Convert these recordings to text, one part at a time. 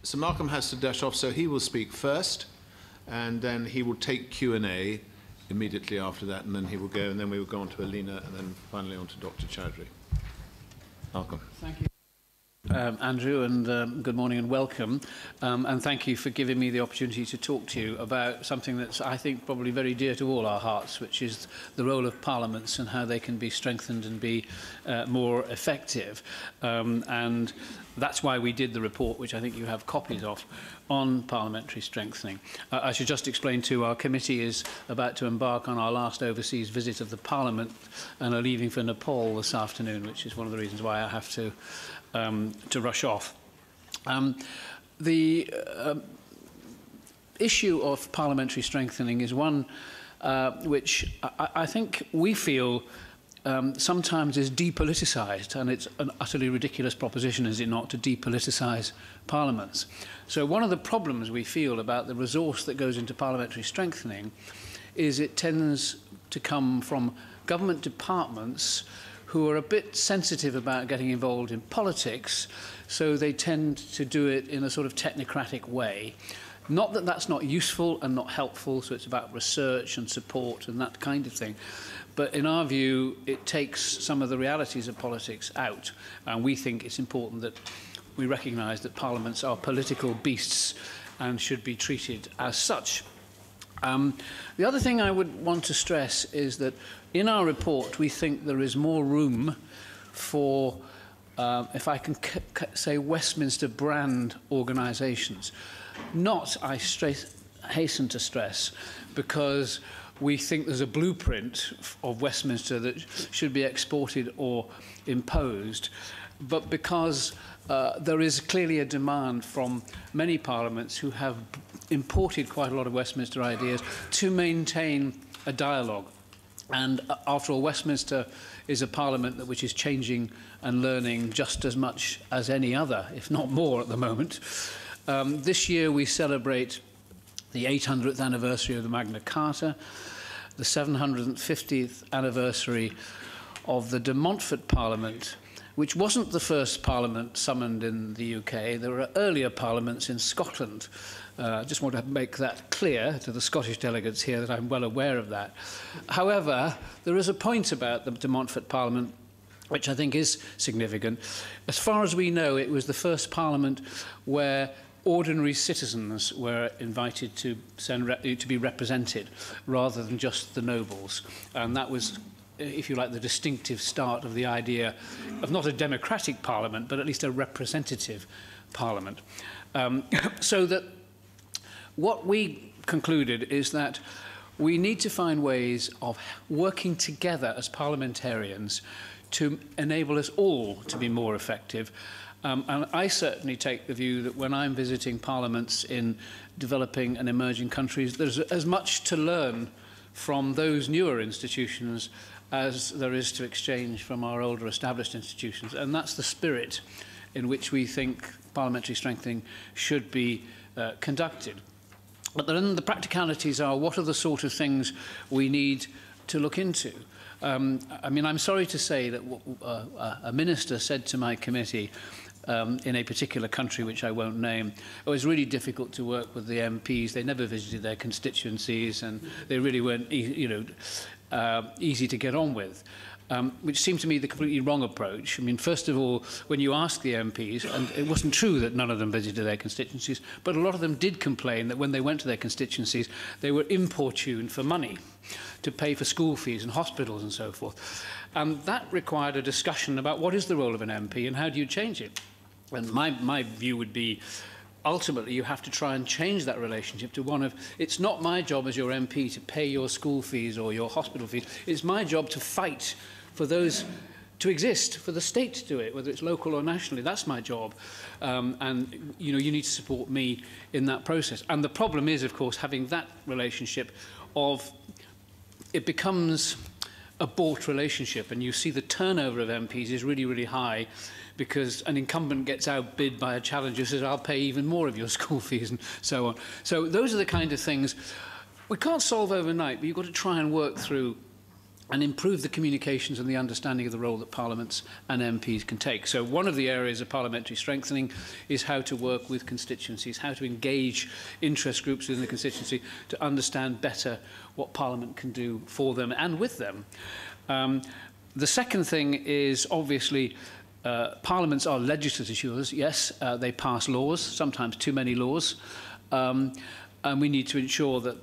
So Malcolm has to dash off, so he will speak first, and then he will take Q&A immediately after that, and then he will go, and then we will go on to Alina, and then finally on to Dr. Chaudhury. Malcolm. Thank you. Andrew, and good morning and welcome. And thank you for giving me the opportunity to talk to you about something that's, I think, probably very dear to all our hearts, which is the role of parliaments and how they can be strengthened and be more effective. And that's why we did the report, which I think you have copies of, on parliamentary strengthening. I should just explain too, our committee is about to embark on our last overseas visit of the Parliament and are leaving for Nepal this afternoon, which is one of the reasons why I have to rush off. The issue of parliamentary strengthening is one which I think we feel sometimes is depoliticised, and it's an utterly ridiculous proposition, is it not, to depoliticise parliaments. So one of the problems we feel about the resource that goes into parliamentary strengthening is it tends to come from government departments who are a bit sensitive about getting involved in politics, so they tend to do it in a sort of technocratic way. Not that that's not useful and not helpful, so it's about research and support and that kind of thing. But in our view, it takes some of the realities of politics out, and we think it's important that we recognise that parliaments are political beasts and should be treated as such. The other thing I would want to stress is that in our report we think there is more room for, if I can say, Westminster brand organisations. Not, I hasten to stress, because we think there's a blueprint of Westminster that should be exported or imposed, but because there is clearly a demand from many parliaments who have imported quite a lot of Westminster ideas to maintain a dialogue. And after all, Westminster is a parliament which is changing and learning just as much as any other, if not more at the moment. This year we celebrate the 800th anniversary of the Magna Carta, the 750th anniversary of the De Montfort Parliament, which wasn't the first parliament summoned in the UK. There were earlier parliaments in Scotland. I just want to make that clear to the Scottish delegates here that I'm well aware of that. However, there is a point about the De Montfort Parliament which I think is significant. As far as we know, it was the first parliament where ordinary citizens were invited to be represented rather than just the nobles. And that was, if you like, the distinctive start of the idea of not a democratic parliament, but at least a representative parliament. So that what we concluded is that we need to find ways of working together as parliamentarians to enable us all to be more effective. And I certainly take the view that when I'm visiting parliaments in developing and emerging countries, there's as much to learn from those newer institutions as there is to exchange from our older established institutions. And that's the spirit in which we think parliamentary strengthening should be conducted. But then the practicalities are, what are the sort of things we need to look into? I mean, I'm sorry to say that a minister said to my committee in a particular country, which I won't name, it was really difficult to work with the MPs. They never visited their constituencies, and they really weren't, easy to get on with. Which seemed to me the completely wrong approach. I mean, first of all, when you ask the MPs, and it wasn't true that none of them visited their constituencies, but a lot of them did complain that when they went to their constituencies, they were importuned for money to pay for school fees and hospitals and so forth. And that required a discussion about what is the role of an MP and how do you change it. And my view would be, ultimately, you have to try and change that relationship to one of, it's not my job as your MP to pay your school fees or your hospital fees. It's my job to fight for those to exist, for the state to do it, whether it's local or nationally. That's my job. And, you need to support me in that process. And the problem is, of course, having that relationship of, it becomes a bought relationship, and you see the turnover of MPs is really, really high because an incumbent gets outbid by a challenger who says, I'll pay even more of your school fees and so on. So those are the kind of things we can't solve overnight, but you've got to try and work through and improve the communications and the understanding of the role that parliaments and MPs can take. So one of the areas of parliamentary strengthening is how to work with constituencies, how to engage interest groups within the constituency to understand better what Parliament can do for them and with them. The second thing is obviously parliaments are legislatures. Yes, they pass laws, sometimes too many laws, and we need to ensure that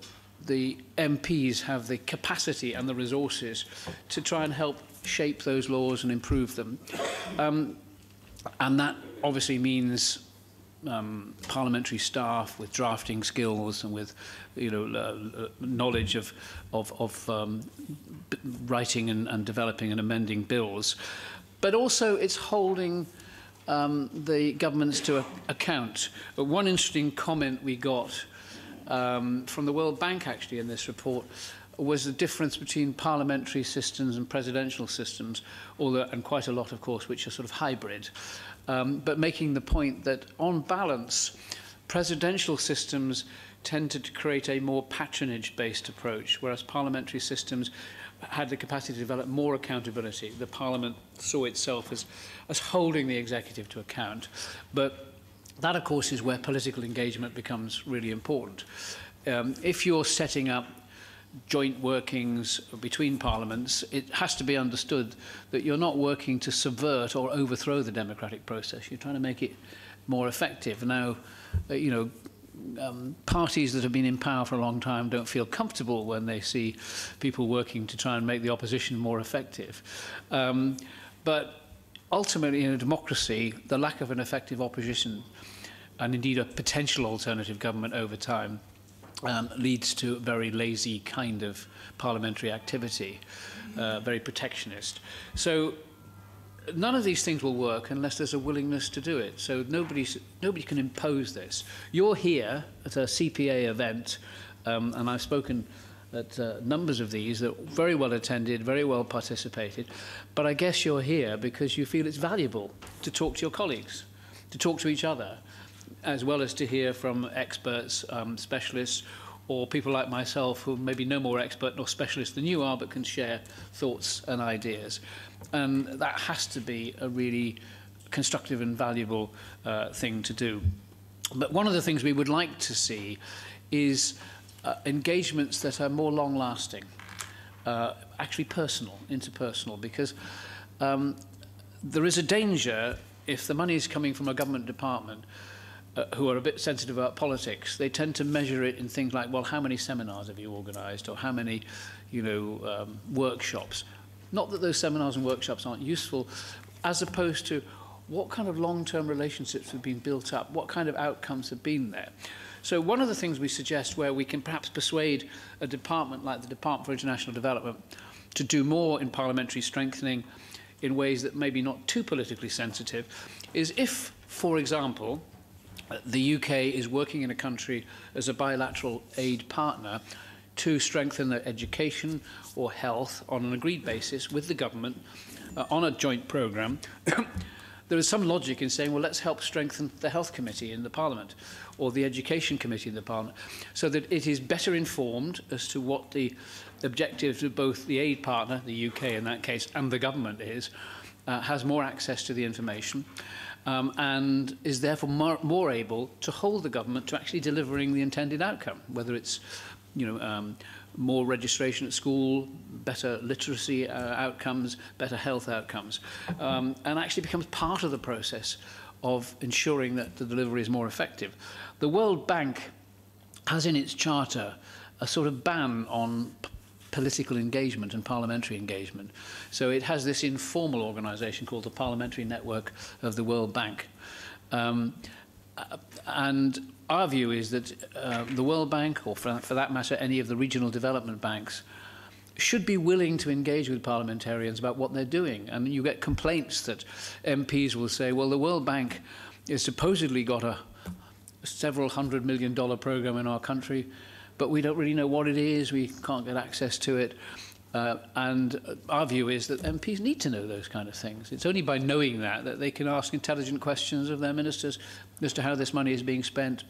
the MPs have the capacity and the resources to try and help shape those laws and improve them. And that obviously means parliamentary staff with drafting skills and with knowledge of writing and developing and amending bills. But also it's holding the governments to account. One interesting comment we got from the World Bank actually in this report was the difference between parliamentary systems and presidential systems, although, and quite a lot of course which are sort of hybrid, but making the point that on balance presidential systems tended to create a more patronage based approach, whereas parliamentary systems had the capacity to develop more accountability. The Parliament saw itself as holding the executive to account, but that, of course, is where political engagement becomes really important. If you're setting up joint workings between parliaments, it has to be understood that you're not working to subvert or overthrow the democratic process. You're trying to make it more effective. Now, parties that have been in power for a long time don't feel comfortable when they see people working to try and make the opposition more effective. But ultimately, in a democracy, the lack of an effective opposition and indeed a potential alternative government over time leads to a very lazy kind of parliamentary activity, very protectionist. So none of these things will work unless there's a willingness to do it. So nobody can impose this. You're here at a CPA event, and I've spoken at numbers of these that are very well attended, very well participated, but I guess you're here because you feel it's valuable to talk to your colleagues, to talk to each other, as well as to hear from experts, specialists, or people like myself who maybe no more expert nor specialist than you are, but can share thoughts and ideas. And that has to be a really constructive and valuable thing to do. But one of the things we would like to see is engagements that are more long-lasting, actually personal, interpersonal, because there is a danger if the money is coming from a government department who are a bit sensitive about politics. They tend to measure it in things like, well, how many seminars have you organised, or how many, workshops. Not that those seminars and workshops aren't useful, as opposed to what kind of long-term relationships have been built up, what kind of outcomes have been there. So one of the things we suggest where we can perhaps persuade a department like the Department for International Development to do more in parliamentary strengthening in ways that maybe not too politically sensitive is if, for example, the UK is working in a country as a bilateral aid partner to strengthen their education or health on an agreed basis with the government on a joint programme. There is some logic in saying, well, let's help strengthen the Health Committee in the Parliament or the Education Committee in the Parliament so that it is better informed as to what the objectives of both the aid partner, the UK in that case, and the government is, has more access to the information, and is therefore more able to hold the government to actually delivering the intended outcome, whether it's more registration at school, better literacy outcomes, better health outcomes, and actually becomes part of the process of ensuring that the delivery is more effective. The World Bank has in its charter a sort of ban on political engagement and parliamentary engagement. So it has this informal organisation called the Parliamentary Network of the World Bank. And our view is that the World Bank, or for that matter, any of the regional development banks, should be willing to engage with parliamentarians about what they're doing. And you get complaints that MPs will say, well, the World Bank has supposedly got a several $100 million programme in our country, but we don't really know what it is, we can't get access to it. And our view is that MPs need to know those kind of things. It's only by knowing that they can ask intelligent questions of their ministers as to how this money is being spent,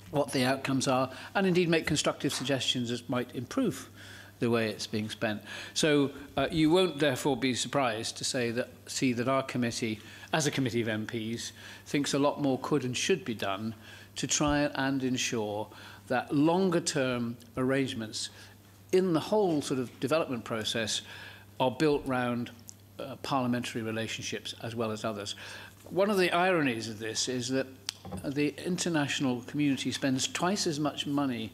what the outcomes are, and indeed make constructive suggestions that might improve the way it's being spent. So you won't therefore be surprised to see that our committee, as a committee of MPs, thinks a lot more could and should be done to try and ensure that longer-term arrangements in the whole sort of development process are built around parliamentary relationships as well as others. One of the ironies of this is that the international community spends twice as much money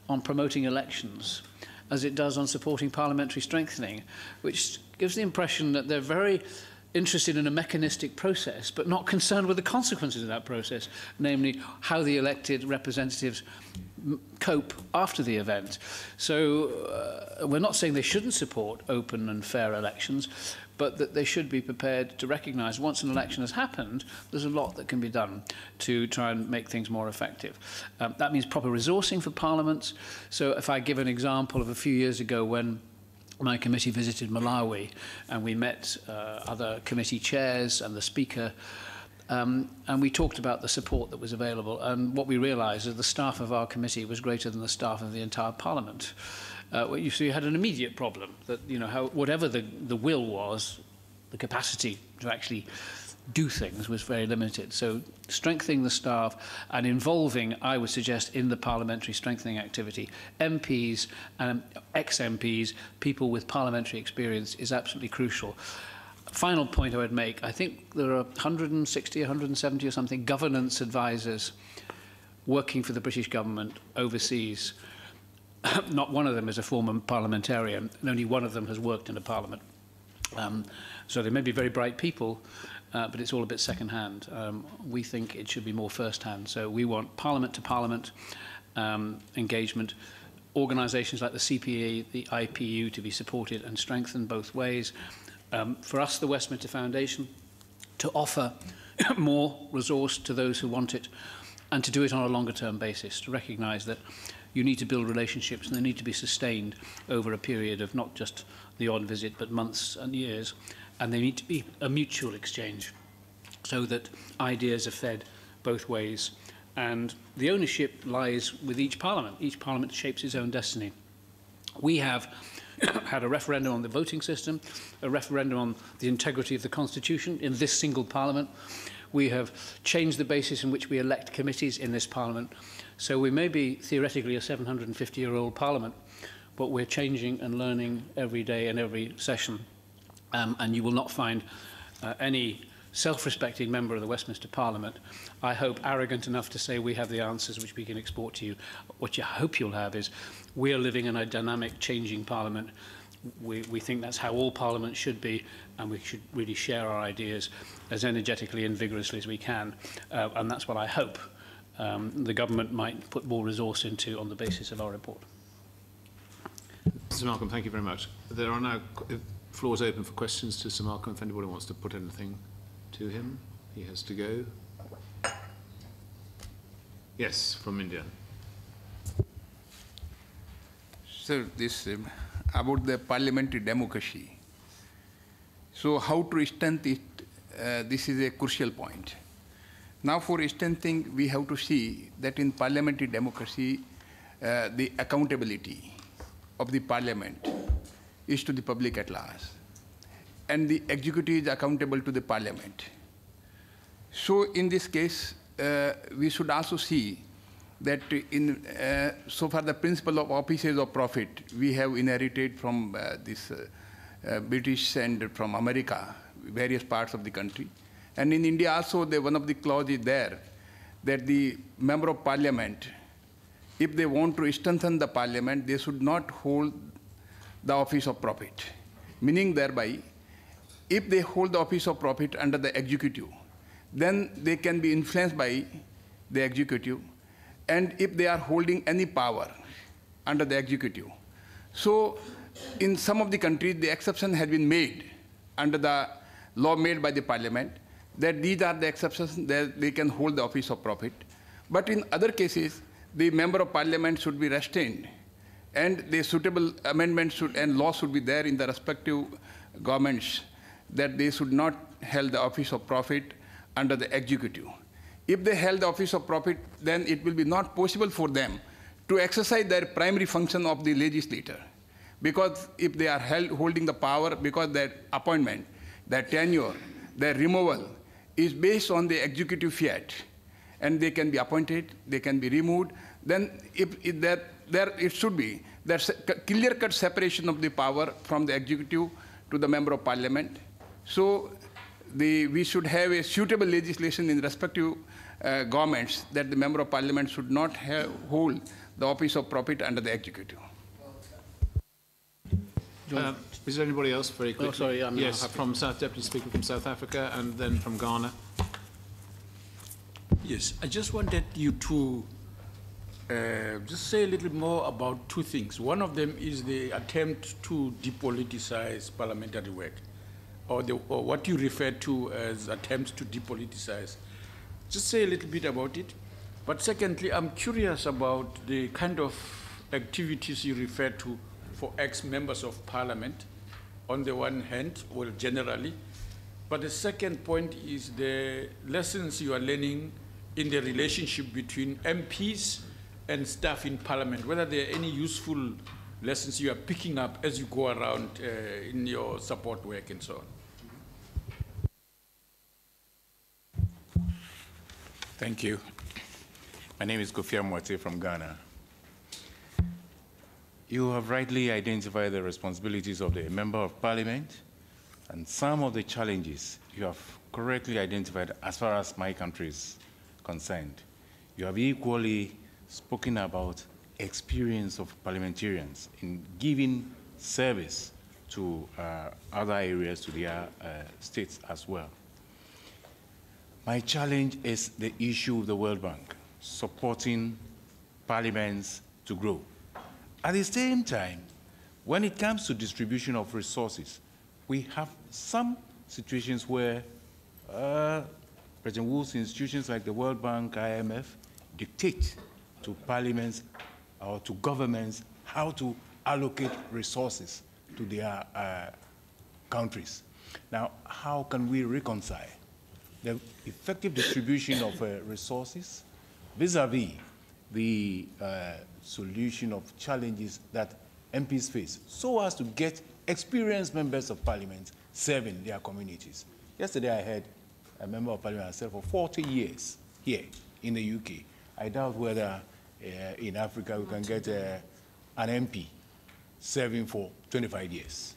on promoting elections as it does on supporting parliamentary strengthening, which gives the impression that they're very interested in a mechanistic process, but not concerned with the consequences of that process, namely how the elected representatives cope after the event. So we're not saying they shouldn't support open and fair elections, but that they should be prepared to recognise once an election has happened, there's a lot that can be done to try and make things more effective. That means proper resourcing for parliaments. So if I give an example of a few years ago when my committee visited Malawi and we met other committee chairs and the Speaker, and we talked about the support that was available, and what we realised is the staff of our committee was greater than the staff of the entire Parliament. So you had an immediate problem that, you know, whatever the will was, the capacity to actually do things was very limited. So strengthening the staff and involving, I would suggest, in the parliamentary strengthening activity, MPs and ex-MPs, people with parliamentary experience, is absolutely crucial. Final point I would make, I think there are 160, 170 or something governance advisors working for the British government overseas. Not one of them is a former parliamentarian, and only one of them has worked in a parliament. So they may be very bright people, but it's all a bit second-hand. We think it should be more first-hand. So we want parliament-to-parliament engagement, organisations like the CPA, the IPU to be supported and strengthened both ways. For us, the Westminster Foundation, to offer more resource to those who want it, and to do it on a longer-term basis, to recognise that you need to build relationships and they need to be sustained over a period of not just the odd visit, but months and years, and they need to be a mutual exchange so that ideas are fed both ways. And the ownership lies with each parliament. Each parliament shapes its own destiny. We have had a referendum on the voting system, a referendum on the integrity of the constitution in this single parliament. We have changed the basis in which we elect committees in this parliament. So we may be theoretically a 750-year-old parliament, but we're changing and learning every day and every session. And you will not find any self-respecting member of the Westminster Parliament, I hope, arrogant enough to say we have the answers which we can export to you. What I hope you'll have is we are living in a dynamic, changing Parliament. We think that's how all Parliaments should be, and we should really share our ideas as energetically and vigorously as we can. And that's what I hope the government might put more resource into on the basis of our report. Sir Malcolm, thank you very much. There are now floors open for questions to Sir Malcolm. If anybody wants to put anything to him, he has to go. Yes, from India. Sir, this about the parliamentary democracy. So how to strengthen it, this is a crucial point. Now for strengthening, we have to see that in parliamentary democracy, the accountability of the parliament is to the public at large. And the executive is accountable to the parliament. So in this case, we should also see that in so far the principle of offices of profit we have inherited from this British and from America, various parts of the country. And in India also, one of the clauses there that the member of parliament, if they want to strengthen the parliament, they should not hold the office of profit. Meaning thereby, if they hold the office of profit under the executive, then they can be influenced by the executive. And if they are holding any power under the executive. So in some of the countries, the exception has been made under the law made by the parliament that these are the exceptions that they can hold the office of profit. But in other cases, the member of parliament should be restrained, and the suitable amendments and laws should be there in the respective governments that they should not hold the office of profit under the executive. If they held the office of profit, then it will be not possible for them to exercise their primary function of the legislator, because if they are holding the power, because their appointment, their tenure, their removal is based on the executive fiat, and they can be appointed, they can be removed, then if there it should be there's a clear-cut separation of the power from the executive to the member of parliament. So we should have a suitable legislation in respective governments that the member of parliament should not hold the office of profit under the executive. Is there anybody else very quickly? Oh, sorry, yes, from Deputy Speaker from South Africa and then from Ghana. Yes, I just wanted you to just say a little more about two things. One of them is the attempt to depoliticize parliamentary work, or what you refer to as attempts to depoliticize. Just say a little bit about it. But secondly, I'm curious about the kind of activities you refer to for ex-members of parliament, on the one hand, well, generally. But the second point is the lessons you are learning in the relationship between MPs and staff in parliament, whether there are any useful lessons you are picking up as you go around in your support work and so on. Thank you. My name is Kofi Amwate from Ghana. You have rightly identified the responsibilities of the Member of Parliament and some of the challenges you have correctly identified as far as my country is concerned. You have equally spoken about experience of parliamentarians in giving service to other areas, to their states as well. My challenge is the issue of the World Bank, supporting parliaments to grow. At the same time, when it comes to distribution of resources, we have some situations where President Wu's institutions like the World Bank, IMF, dictate to parliaments or to governments how to allocate resources to their countries. Now, how can we reconcile the effective distribution of resources vis-a-vis the solution of challenges that MPs face, so as to get experienced members of parliament serving their communities? Yesterday I heard a member of parliament served for 40 years here in the UK. I doubt whether in Africa we can get an MP serving for 25 years.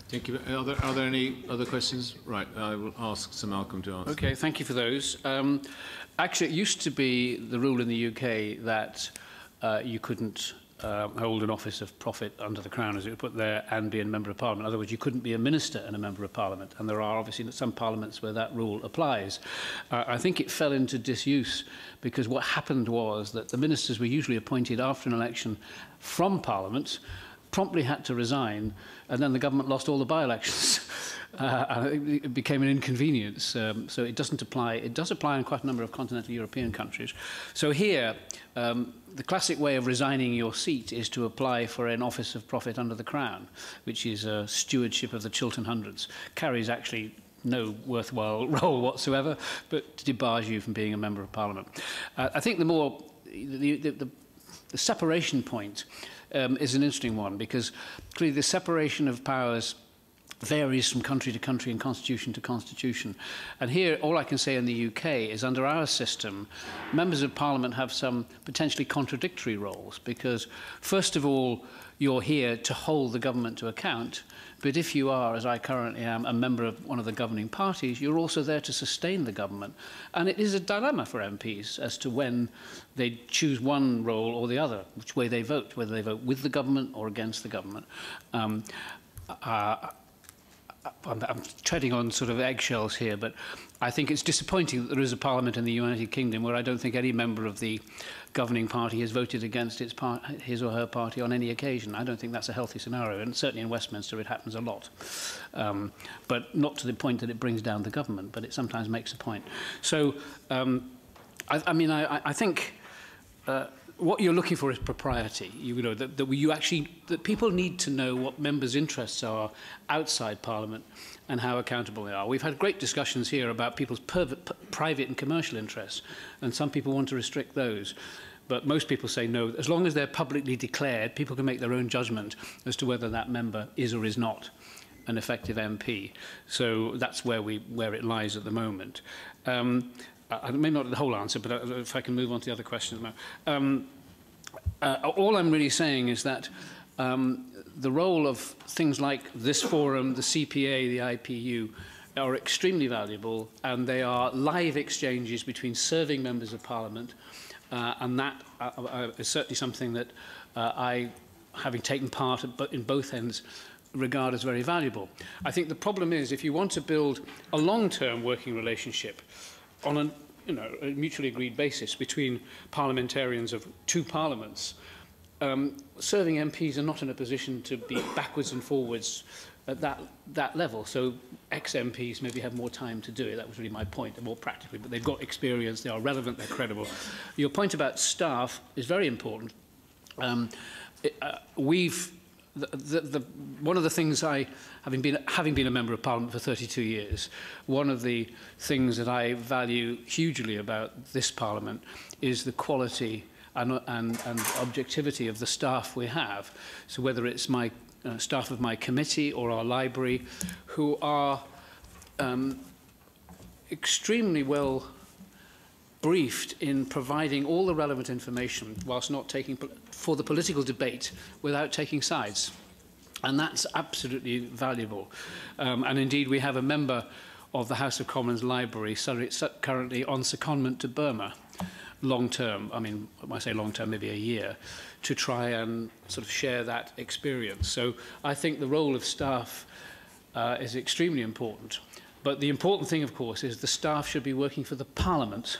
Thank you. Are there any other questions? Right, I will ask Sir Malcolm to answer. Okay, thank you for those. Actually, it used to be the rule in the UK that you couldn't hold an office of profit under the Crown, as it was put there, and be a Member of Parliament. In other words, you couldn't be a minister and a Member of Parliament. And there are obviously some parliaments where that rule applies. I think it fell into disuse because what happened was that the ministers were usually appointed after an election from Parliament, promptly had to resign, and then the government lost all the by-elections. It became an inconvenience. So it doesn't apply. It does apply in quite a number of continental European countries. So here, the classic way of resigning your seat is to apply for an office of profit under the Crown, which is a stewardship of the Chiltern Hundreds. Carries actually no worthwhile role whatsoever, but debars you from being a Member of Parliament. I think the separation point is an interesting one, because clearly the separation of powers varies from country to country and constitution to constitution. And here, all I can say in the UK is under our system, members of parliament have some potentially contradictory roles, because first of all, you're here to hold the government to account, but if you are, as I currently am, a member of one of the governing parties, you're also there to sustain the government. And it is a dilemma for MPs as to when they choose one role or the other, which way they vote, whether they vote with the government or against the government. I'm treading on sort of eggshells here, but I think it's disappointing that there is a parliament in the United Kingdom where I don't think any member of the governing party has voted against his or her party on any occasion. I don't think that's a healthy scenario, and certainly in Westminster it happens a lot. But not to the point that it brings down the government, but it sometimes makes a point. So, I think what you're looking for is propriety. You know, that people need to know what members' interests are outside Parliament and how accountable they are. We've had great discussions here about people's private and commercial interests, and some people want to restrict those. But most people say no. As long as they're publicly declared, people can make their own judgment as to whether that member is or is not an effective MP. So that's where it lies at the moment. I may not the whole answer, but if I can move on to the other questions now. All I'm really saying is that the role of things like this forum, the CPA, the IPU, are extremely valuable, and they are live exchanges between serving members of Parliament, and that is certainly something that I, having taken part in both ends, regard as very valuable. I think the problem is, if you want to build a long-term working relationship on a mutually agreed basis between parliamentarians of two parliaments, serving MPs are not in a position to be backwards and forwards at that level. So ex-MPs maybe have more time to do it. That was really my point, more practically. But they've got experience, they are relevant, they're credible. Your point about staff is very important. One of the things having been a member of Parliament for 32 years, one of the things that I value hugely about this Parliament is the quality and objectivity of the staff we have. So whether it's my staff of my committee or our library, who are extremely well briefed in providing all the relevant information whilst not taking for the political debate without taking sides. And that's absolutely valuable. And indeed, we have a member of the House of Commons Library currently on secondment to Burma, long term, I mean, when I say long term, maybe a year, to try and sort of share that experience. So I think the role of staff is extremely important. But the important thing, of course, is the staff should be working for the Parliament,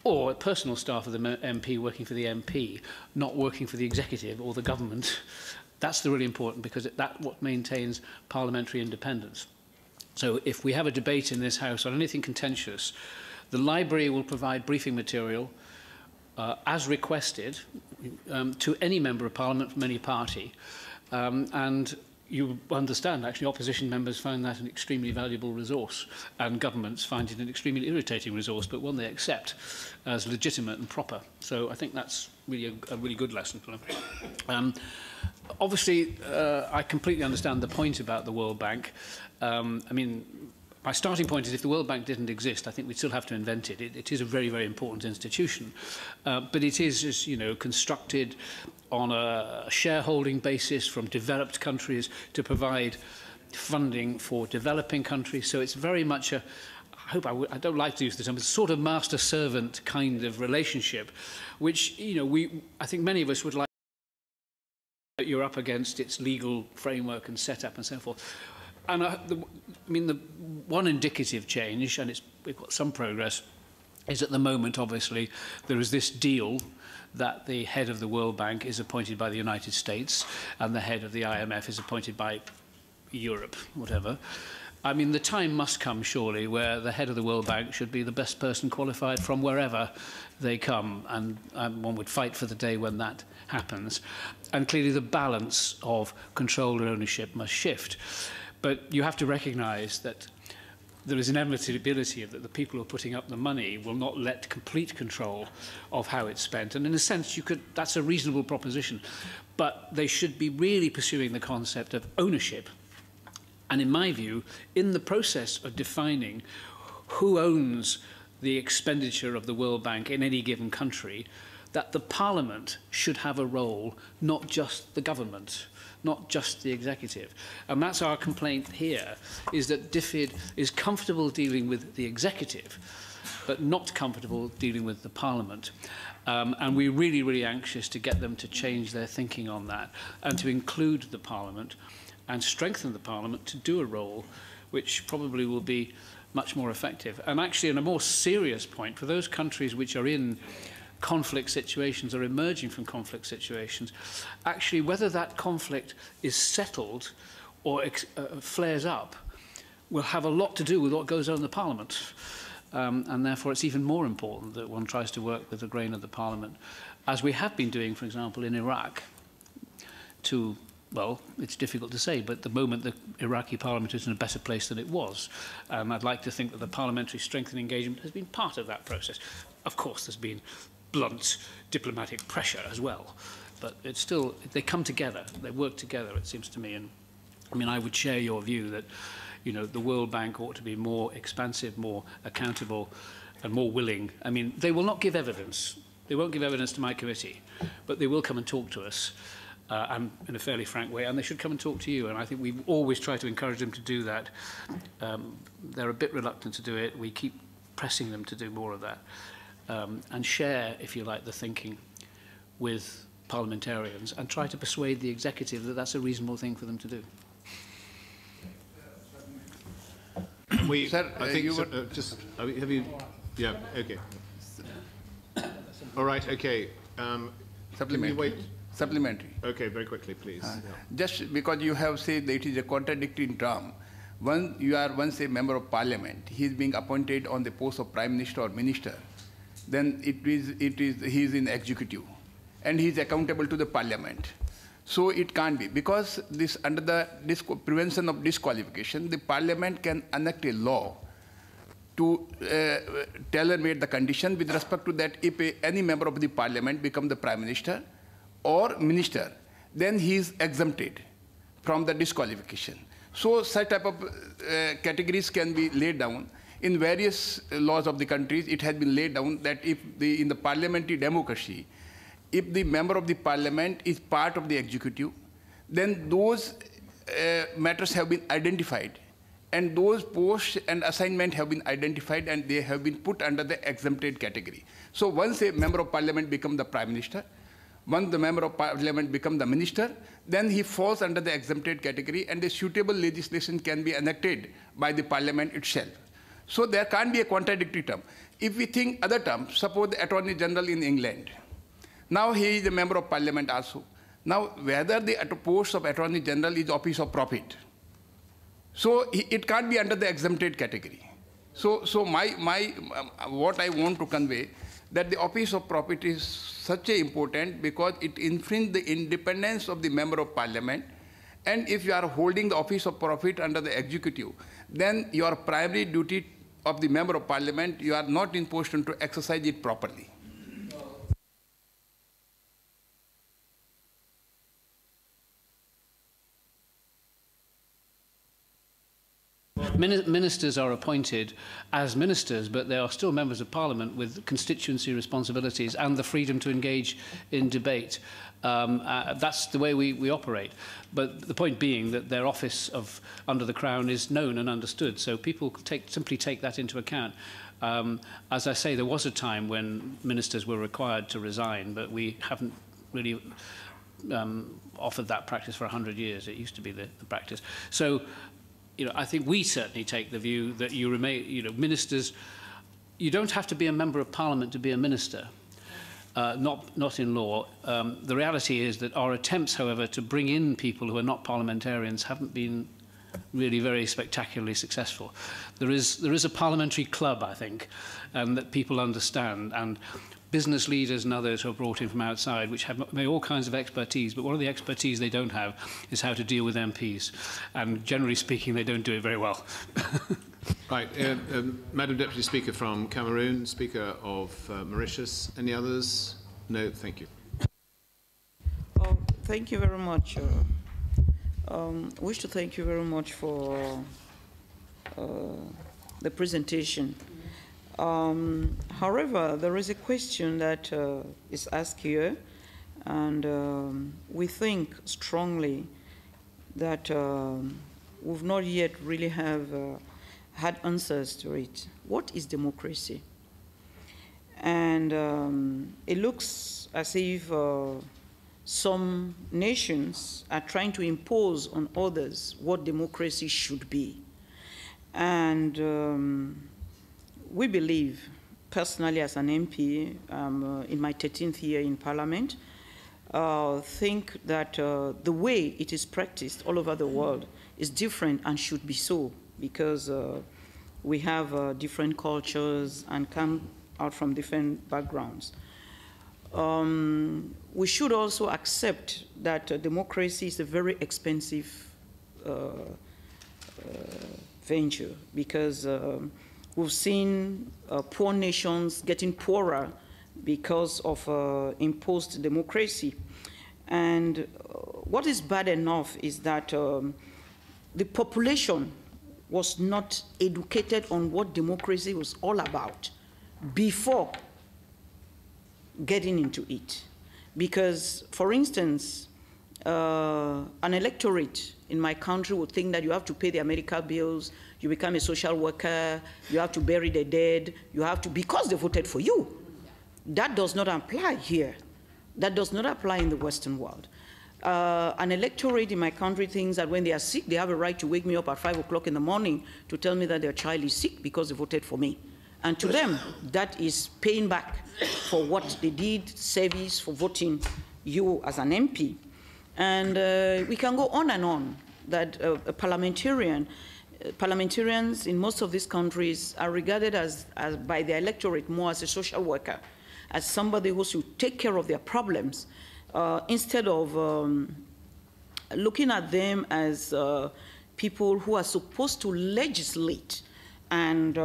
or personal staff of the MP working for the MP, not working for the executive or the government. That's the really important, because that's what maintains parliamentary independence. So if we have a debate in this House on anything contentious, the library will provide briefing material as requested to any member of Parliament from any party. And you understand, actually, opposition members find that an extremely valuable resource, and governments find it an extremely irritating resource, but one they accept as legitimate and proper. So I think that's really a really good lesson for them. Obviously, I completely understand the point about the World Bank. I mean, my starting point is if the World Bank didn't exist, I think we'd still have to invent it. It is a very, very important institution. But it is, as you know, constructed on a shareholding basis from developed countries to provide funding for developing countries. So it's very much a, I don't like to use the term, it's a sort of master-servant kind of relationship, which, you know, I think many of us would like that you're up against its legal framework and setup and so forth. And I mean, the one indicative change, and we've got some progress, is at the moment, obviously, there is this deal that the head of the World Bank is appointed by the United States and the head of the IMF is appointed by Europe, whatever. I mean, the time must come, surely, where the head of the World Bank should be the best person qualified from wherever they come, and one would fight for the day when that happens. And clearly the balance of control and ownership must shift. But you have to recognise that there is an inevitability that the people who are putting up the money will not let complete control of how it's spent. And in a sense, that's a reasonable proposition. But they should be really pursuing the concept of ownership. And in my view, in the process of defining who owns the expenditure of the World Bank in any given country, that the Parliament should have a role, not just the government, not just the executive. And that's our complaint here, is that DFID is comfortable dealing with the executive, but not comfortable dealing with the Parliament. And we're really, really anxious to get them to change their thinking on that and to include the Parliament and strengthen the Parliament to do a role which probably will be much more effective. And actually, on a more serious point, for those countries which are in conflict situations or emerging from conflict situations, actually whether that conflict is settled or flares up will have a lot to do with what goes on in the Parliament. And therefore it's even more important that one tries to work with the grain of the Parliament, as we have been doing, for example, in Iraq, to, well, it's difficult to say, but at the moment the Iraqi Parliament is in a better place than it was. I'd like to think that the parliamentary strength and engagement has been part of that process. Of course, there's been blunt diplomatic pressure as well. But it's still, they come together, they work together, it seems to me. And I mean, I would share your view that, you know, the World Bank ought to be more expansive, more accountable, and more willing. I mean, they will not give evidence. They won't give evidence to my committee, but they will come and talk to us and in a fairly frank way, and they should come and talk to you. And I think we always try to encourage them to do that. They're a bit reluctant to do it. We keep pressing them to do more of that and share, if you like, the thinking with parliamentarians and try to persuade the executive that that's a reasonable thing for them to do. Sir, I think just have you? Yeah. Okay. All right. Okay. Supplementary. Wait. Supplementary. Okay. Very quickly, please. Just because you have said that it is a contradictory term. When you are once a member of parliament, he is being appointed on the post of prime minister or minister, then he is in executive, and he is accountable to the parliament. So it can't be, because this under the prevention of disqualification, the parliament can enact a law to tailor-made the condition with respect to that if any member of the parliament become the prime minister or minister, then he is exempted from the disqualification. So such type of categories can be laid down. In various laws of the countries, it has been laid down that if in the parliamentary democracy, if the member of the parliament is part of the executive, then those matters have been identified, and those posts and assignment have been identified, and they have been put under the exempted category. So once a member of parliament becomes the prime minister, once the member of parliament becomes the minister, then he falls under the exempted category, and the suitable legislation can be enacted by the parliament itself. So there can't be a contradictory term. If we think other terms, suppose the Attorney General in England, now he is a member of parliament also. Now whether the post of Attorney General is office of profit, so it can't be under the exempted category. So what I want to convey, that the office of profit is such a important because it infringes the independence of the member of parliament. And if you are holding the office of profit under the executive, then your primary duty of the member of parliament, you are not in position to exercise it properly. Ministers are appointed as ministers, but they are still members of parliament with constituency responsibilities and the freedom to engage in debate. That's the way we operate. But the point being that their office under the Crown is known and understood, so people simply take that into account. As I say, there was a time when ministers were required to resign, but we haven't really offered that practice for 100 years. It used to be the practice. So, you know, I think we certainly take the view that you remain, you know, ministers, you don't have to be a member of parliament to be a minister, not in law. The reality is that our attempts, however, to bring in people who are not parliamentarians haven't been really very spectacularly successful. There is a parliamentary club, I think, that people understand, and business leaders and others who are brought in from outside, which have all kinds of expertise, but one of the expertise they don't have is how to deal with MPs. And generally speaking, they don't do it very well. Right. Madam Deputy Speaker from Cameroon, Speaker of Mauritius. Any others? No, thank you. Oh, thank you very much. Wish to thank you very much for the presentation. However, there is a question that is asked here, and we think strongly that we've not yet really had answers to it. What is democracy? And it looks as if some nations are trying to impose on others what democracy should be. And we believe, personally as an MP, in my 13th year in Parliament, think that the way it is practiced all over the world is different and should be so, because we have different cultures and come out from different backgrounds. We should also accept that democracy is a very expensive venture, because we've seen poor nations getting poorer because of imposed democracy. And what is bad enough is that the population was not educated on what democracy was all about before getting into it. Because, for instance, an electorate in my country would think that you have to pay their medical bills, you become a social worker, you have to bury the dead, you have to, because they voted for you. That does not apply here. That does not apply in the Western world. An electorate in my country thinks that when they are sick, they have a right to wake me up at 5 o'clock in the morning to tell me that their child is sick because they voted for me. And to them, that is paying back for what they did, service for voting you as an MP. And we can go on and on, that parliamentarians in most of these countries are regarded as by their electorate more as a social worker, as somebody who should take care of their problems, instead of looking at them as people who are supposed to legislate and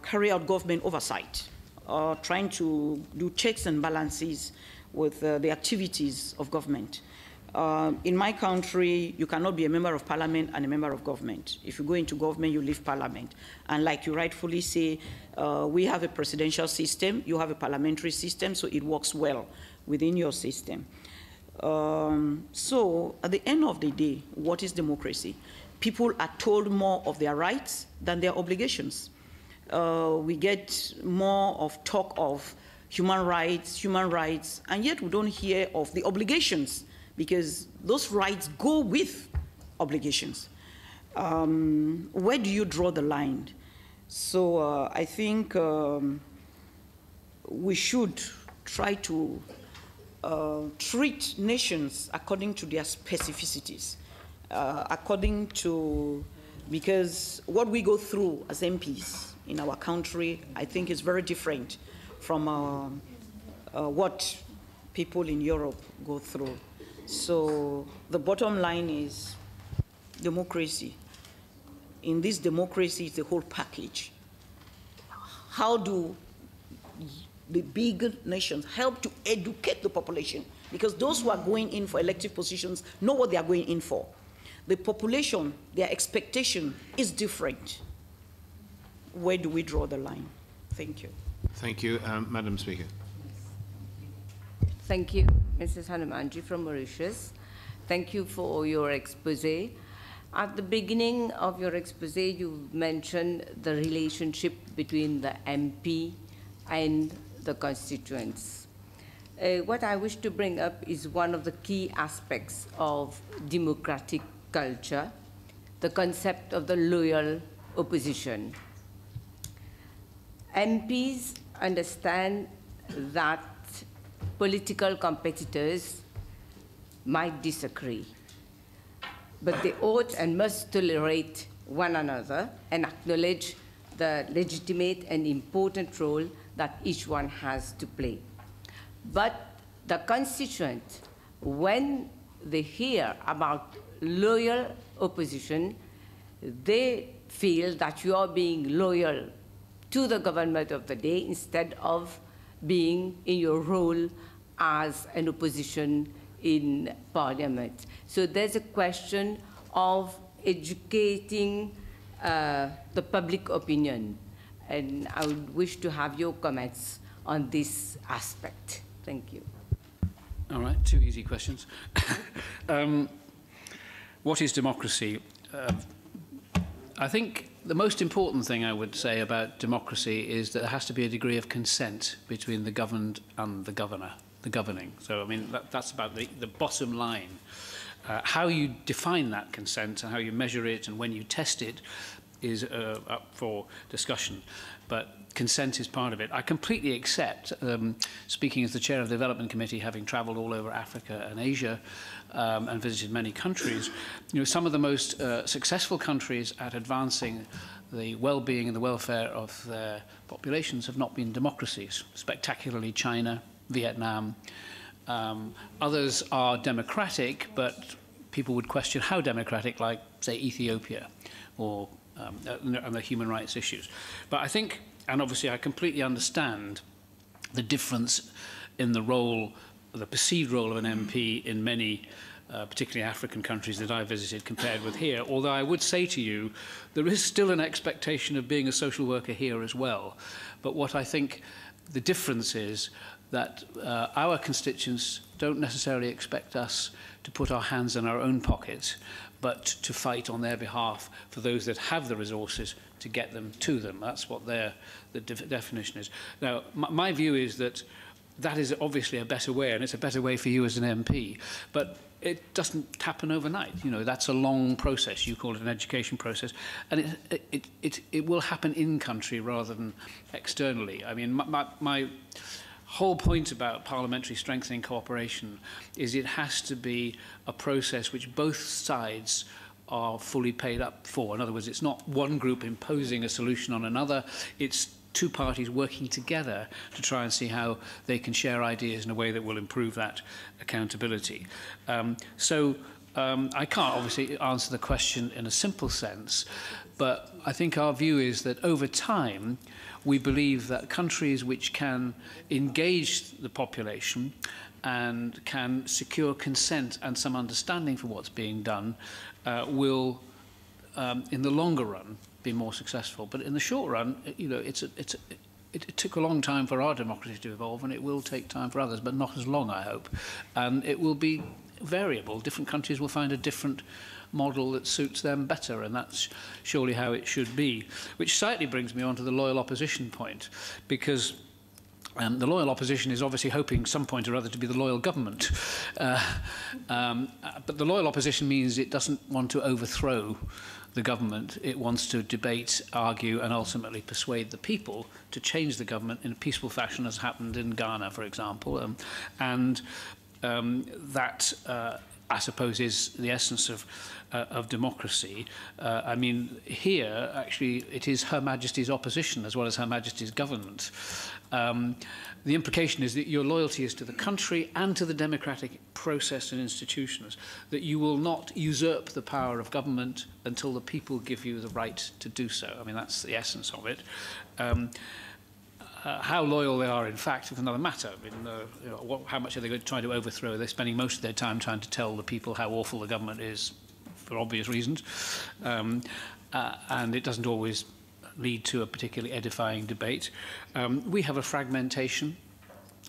carry out government oversight, trying to do checks and balances with the activities of government. In my country, you cannot be a member of parliament and a member of government. If you go into government, you leave parliament. And like you rightfully say, we have a presidential system, you have a parliamentary system, so it works well within your system. So at the end of the day, what is democracy? People are told more of their rights than their obligations. We get more of talk of human rights, and yet we don't hear of the obligations, because those rights go with obligations. Where do you draw the line? So I think we should try to treat nations according to their specificities, because what we go through as MPs in our country, I think is very different from what people in Europe go through. So the bottom line is democracy. In this democracy, it's the whole package. How do the big nations help to educate the population? Because those who are going in for elective positions know what they are going in for. The population, their expectation is different. Where do we draw the line? Thank you. Thank you. Madam Speaker. Thank you, Mrs. Hanumanji from Mauritius. Thank you for your expose. At the beginning of your expose, you mentioned the relationship between the MP and the constituents. What I wish to bring up is one of the key aspects of democratic culture, the concept of the loyal opposition. MPs understand that political competitors might disagree, but they ought and must tolerate one another and acknowledge the legitimate and important role that each one has to play. But the constituent, when they hear about loyal opposition, they feel that you are being loyal to the government of the day instead of being in your role as an opposition in parliament. So there's a question of educating the public opinion, and I would wish to have your comments on this aspect. Thank you. All right, two easy questions. What is democracy? I think the most important thing I would say about democracy is that there has to be a degree of consent between the governed and the governor, the governing. So, I mean, that's about the bottom line. How you define that consent and how you measure it and when you test it is up for discussion. But consent is part of it. I completely accept, speaking as the chair of the Development Committee, having travelled all over Africa and Asia and visited many countries, you know, some of the most successful countries at advancing the well-being and the welfare of their populations have not been democracies, spectacularly China, Vietnam. Others are democratic, but people would question how democratic, like, say, Ethiopia, or and the human rights issues. But I think, and obviously I completely understand the difference in the role, the perceived role of an MP in many particularly African countries that I visited compared with here, although I would say to you, there is still an expectation of being a social worker here as well. But what I think the difference is that our constituents don't necessarily expect us to put our hands in our own pockets, but to fight on their behalf for those that have the resources to get them to them. That's what the definition is. Now, my view is that that is obviously a better way, and it's a better way for you as an MP. But it doesn't happen overnight. You know, that's a long process. You call it an education process. And it will happen in country rather than externally. I mean, my whole point about parliamentary strengthening cooperation is it has to be a process which both sides are fully paid up for. In other words, it's not one group imposing a solution on another. It's two parties working together to try and see how they can share ideas in a way that will improve that accountability. I can't obviously answer the question in a simple sense, but I think our view is that over time, we believe that countries which can engage the population and can secure consent and some understanding for what's being done will, in the longer run, be more successful. But in the short run, you know, it took a long time for our democracy to evolve, and it will take time for others, but not as long, I hope. And it will be variable. Different countries will find a different model that suits them better, and that's surely how it should be. Which slightly brings me on to the loyal opposition point, because the loyal opposition is obviously hoping some point or other to be the loyal government. But the loyal opposition means it doesn't want to overthrow the government. It wants to debate, argue, and ultimately persuade the people to change the government in a peaceful fashion, as happened in Ghana, for example. That, I suppose, is the essence of democracy. I mean, here, actually, it is Her Majesty's opposition as well as Her Majesty's government. The implication is that your loyalty is to the country and to the democratic process and institutions, that you will not usurp the power of government until the people give you the right to do so. I mean, that's the essence of it. How loyal they are, in fact, is another matter. I mean, you know, how much are they going to try to overthrow? They're spending most of their time trying to tell the people how awful the government is, for obvious reasons. And it doesn't always lead to a particularly edifying debate. We have a fragmentation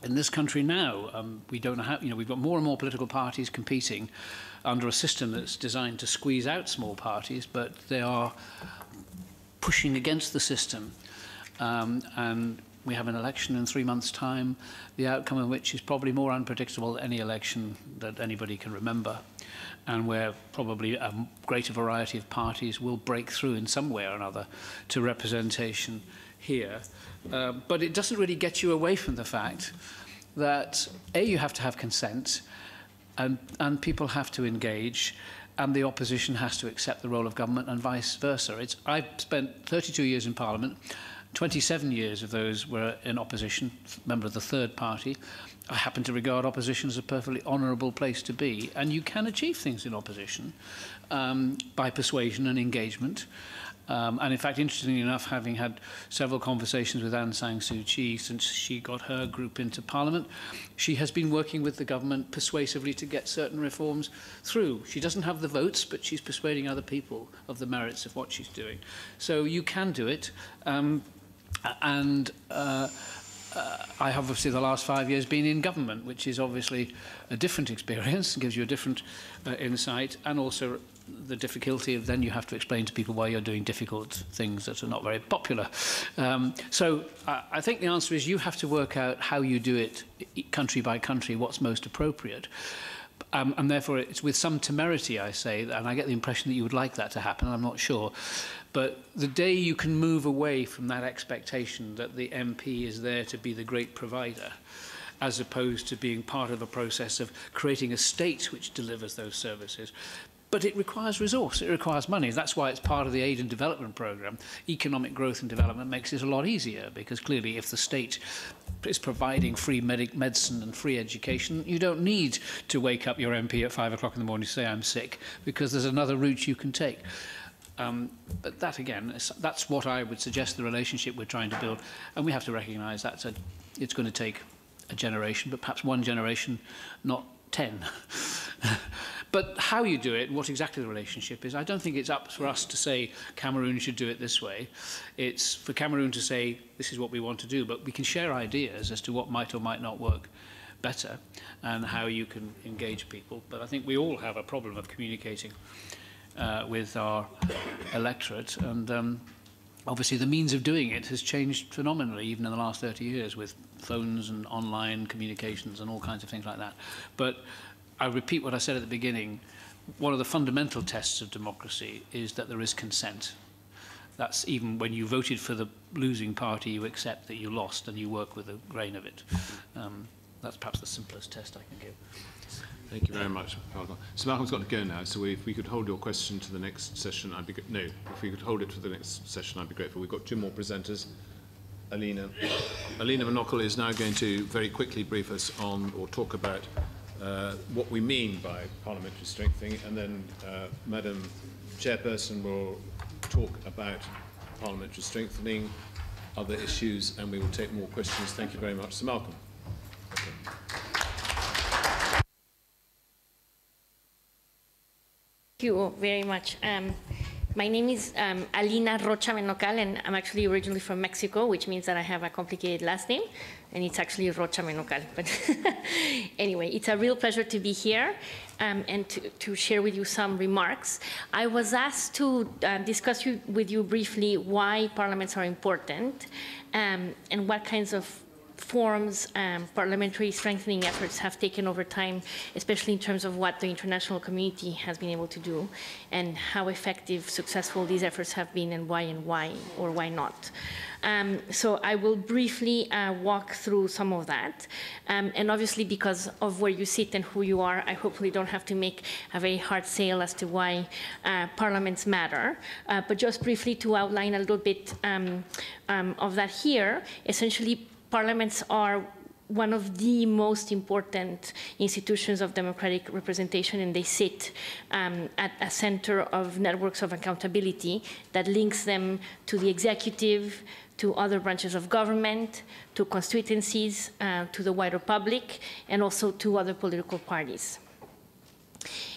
in this country now. We don't know how, you know, we've got more and more political parties competing under a system that's designed to squeeze out small parties, but they are pushing against the system. And we have an election in 3 months' time, the outcome of which is probably more unpredictable than any election that anybody can remember, and where probably a greater variety of parties will break through in some way or another to representation here. But it doesn't really get you away from the fact that, A, you have to have consent, and people have to engage, and the opposition has to accept the role of government, and vice versa. I've spent 32 years in Parliament. 27 years of those were in opposition, member of the third party. I happen to regard opposition as a perfectly honourable place to be, and you can achieve things in opposition by persuasion and engagement. And in fact, interestingly enough, having had several conversations with Aung San Suu Kyi since she got her group into Parliament, she has been working with the government persuasively to get certain reforms through. She doesn't have the votes, but she's persuading other people of the merits of what she's doing. So you can do it. I have obviously the last 5 years been in government, which is obviously a different experience, gives you a different insight, and also the difficulty of then you have to explain to people why you're doing difficult things that are not very popular. So I think the answer is you have to work out how you do it country by country, what's most appropriate. And therefore, it's with some temerity, I say, and I get the impression that you would like that to happen, I'm not sure. But the day you can move away from that expectation that the MP is there to be the great provider, as opposed to being part of a process of creating a state which delivers those services. But it requires resource, it requires money. That's why it's part of the aid and development programme. Economic growth and development makes it a lot easier, because clearly if the state is providing free medicine and free education, you don't need to wake up your MP at 5 o'clock in the morning to say, I'm sick, because there's another route you can take. But that, again, that's what I would suggest the relationship we're trying to build. And we have to recognise that it's going to take a generation, but perhaps one generation, not 10. But how you do it, what exactly the relationship is, I don't think it's up for us to say Cameroon should do it this way. It's for Cameroon to say this is what we want to do, but we can share ideas as to what might or might not work better and how you can engage people. But I think we all have a problem of communicating with our electorate, and obviously the means of doing it has changed phenomenally even in the last 30 years with phones and online communications and all kinds of things like that. But I repeat what I said at the beginning, one of the fundamental tests of democracy is that there is consent. That's even when you voted for the losing party, you accept that you lost and you work with a grain of it. That's perhaps the simplest test I can give. Thank you very much, Malcolm. So Malcolm's got to go now, so if we could hold your question to the next session, I'd be good. No, if we could hold it to the next session, I'd be grateful. We've got 2 more presenters. Alina Menocal is now going to very quickly brief us on, or talk about, what we mean by parliamentary strengthening, and then Madam Chairperson will talk about parliamentary strengthening, other issues, and we will take more questions. Thank you very much. So Malcolm. Okay. Thank you very much. My name is Alina Rocha Menocal, and I'm actually originally from Mexico, which means that I have a complicated last name, and it's actually Rocha Menocal. But anyway, it's a real pleasure to be here and to share with you some remarks. I was asked to discuss with you briefly why parliaments are important and what kinds of forms parliamentary strengthening efforts have taken over time, especially in terms of what the international community has been able to do and how effective, successful these efforts have been and why or why not. So I will briefly walk through some of that. And obviously because of where you sit and who you are, I hopefully don't have to make a very hard sale as to why parliaments matter. But just briefly to outline a little bit of that here, essentially parliaments are one of the most important institutions of democratic representation, and they sit at a center of networks of accountability that links them to the executive, to other branches of government, to constituencies, to the wider public, and also to other political parties.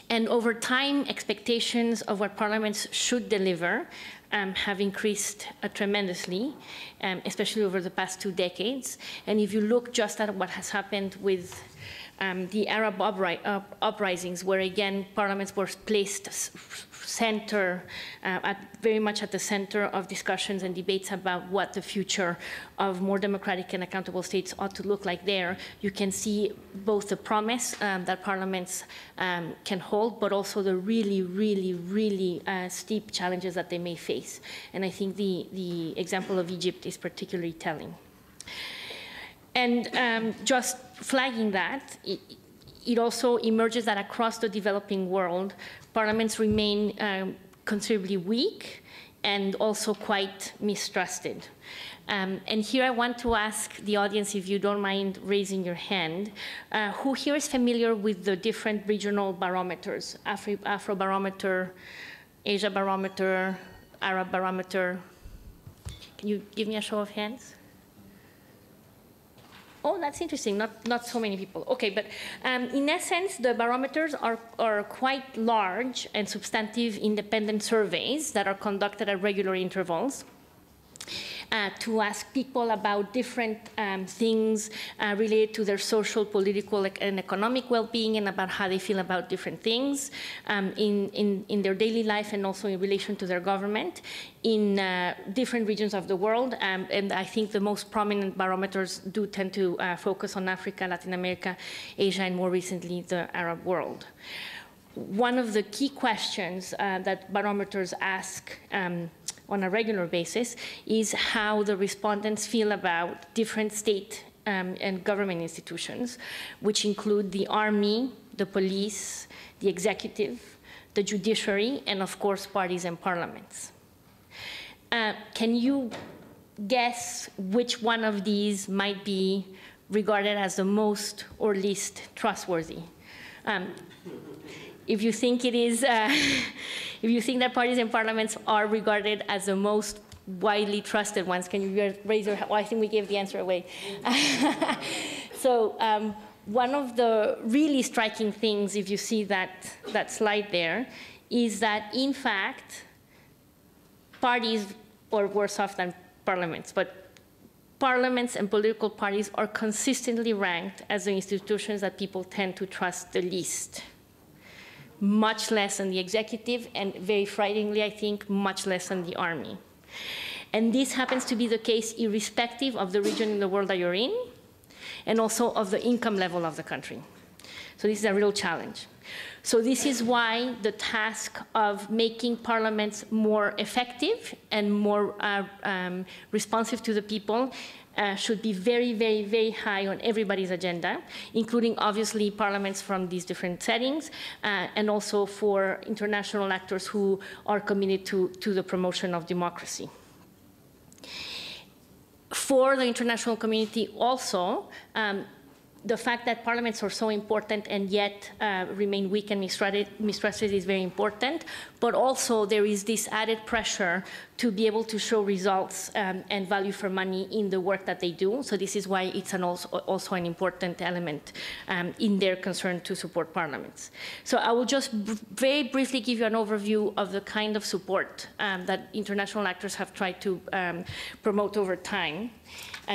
And over time, expectations of what parliaments should deliver have increased tremendously, especially over the past 2 decades. And if you look just at what has happened with the Arab uprisings, where again parliaments were placed very much at the center of discussions and debates about what the future of more democratic and accountable states ought to look like there, you can see both the promise that parliaments can hold, but also the really steep challenges that they may face. And I think the example of Egypt is particularly telling. And just flagging that, it also emerges that across the developing world, parliaments remain considerably weak and also quite mistrusted. And here I want to ask the audience, if you don't mind raising your hand, who here is familiar with the different regional barometers, Afro barometer, Asia barometer, Arab barometer? Can you give me a show of hands? Oh, that's interesting, not so many people. Okay, but in essence, the barometers are quite large and substantive independent surveys that are conducted at regular intervals to ask people about different things related to their social, political, and economic well-being, and about how they feel about different things in their daily life and also in relation to their government in different regions of the world. And I think the most prominent barometers do tend to focus on Africa, Latin America, Asia, and more recently, the Arab world. One of the key questions that barometers ask on a regular basis is how the respondents feel about different state and government institutions, which include the army, the police, the executive, the judiciary, and of course, parties and parliaments. Can you guess which one of these might be regarded as the most or least trustworthy? If you think it is, if you think that parties and parliaments are regarded as the most widely trusted ones, can you raise your hand? Well, I think we gave the answer away. So one of the really striking things, if you see that slide there, is that in fact, parties are worse off than parliaments, but parliaments and political parties are consistently ranked as the institutions that people tend to trust the least. Much less than the executive, and very frighteningly, I think, much less than the army. And this happens to be the case irrespective of the region in the world that you're in, and also of the income level of the country. So this is a real challenge. So this is why the task of making parliaments more effective and more responsive to the people should be very, very, very high on everybody's agenda, including obviously parliaments from these different settings, and also for international actors who are committed to the promotion of democracy. For the international community also, the fact that parliaments are so important and yet remain weak and mistrusted is very important, but also there is this added pressure to be able to show results and value for money in the work that they do. So this is why it's also an important element in their concern to support parliaments. So I will just very briefly give you an overview of the kind of support that international actors have tried to promote over time.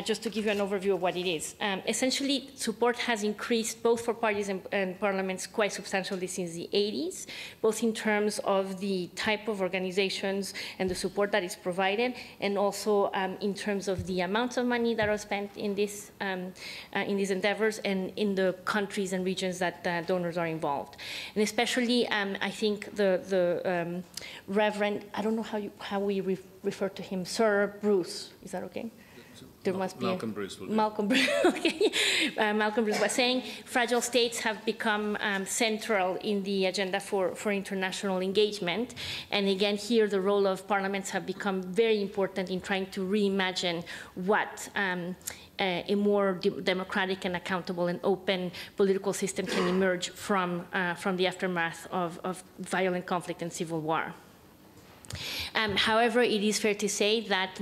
Just to give you an overview of what it is. Essentially, support has increased both for parties and parliaments quite substantially since the 80s, both in terms of the type of organizations and the support that is provided, and also in terms of the amounts of money that are spent in these endeavors and in the countries and regions that donors are involved. And especially, I think the Reverend, I don't know how we refer to him, Sir Bruce, is that okay? There must be Malcolm Bruce will do. Malcolm Bruce, okay. Malcolm Bruce was saying fragile states have become central in the agenda for international engagement. And again, here the role of parliaments have become very important in trying to reimagine what a more democratic and accountable and open political system can emerge from the aftermath of violent conflict and civil war. However, it is fair to say that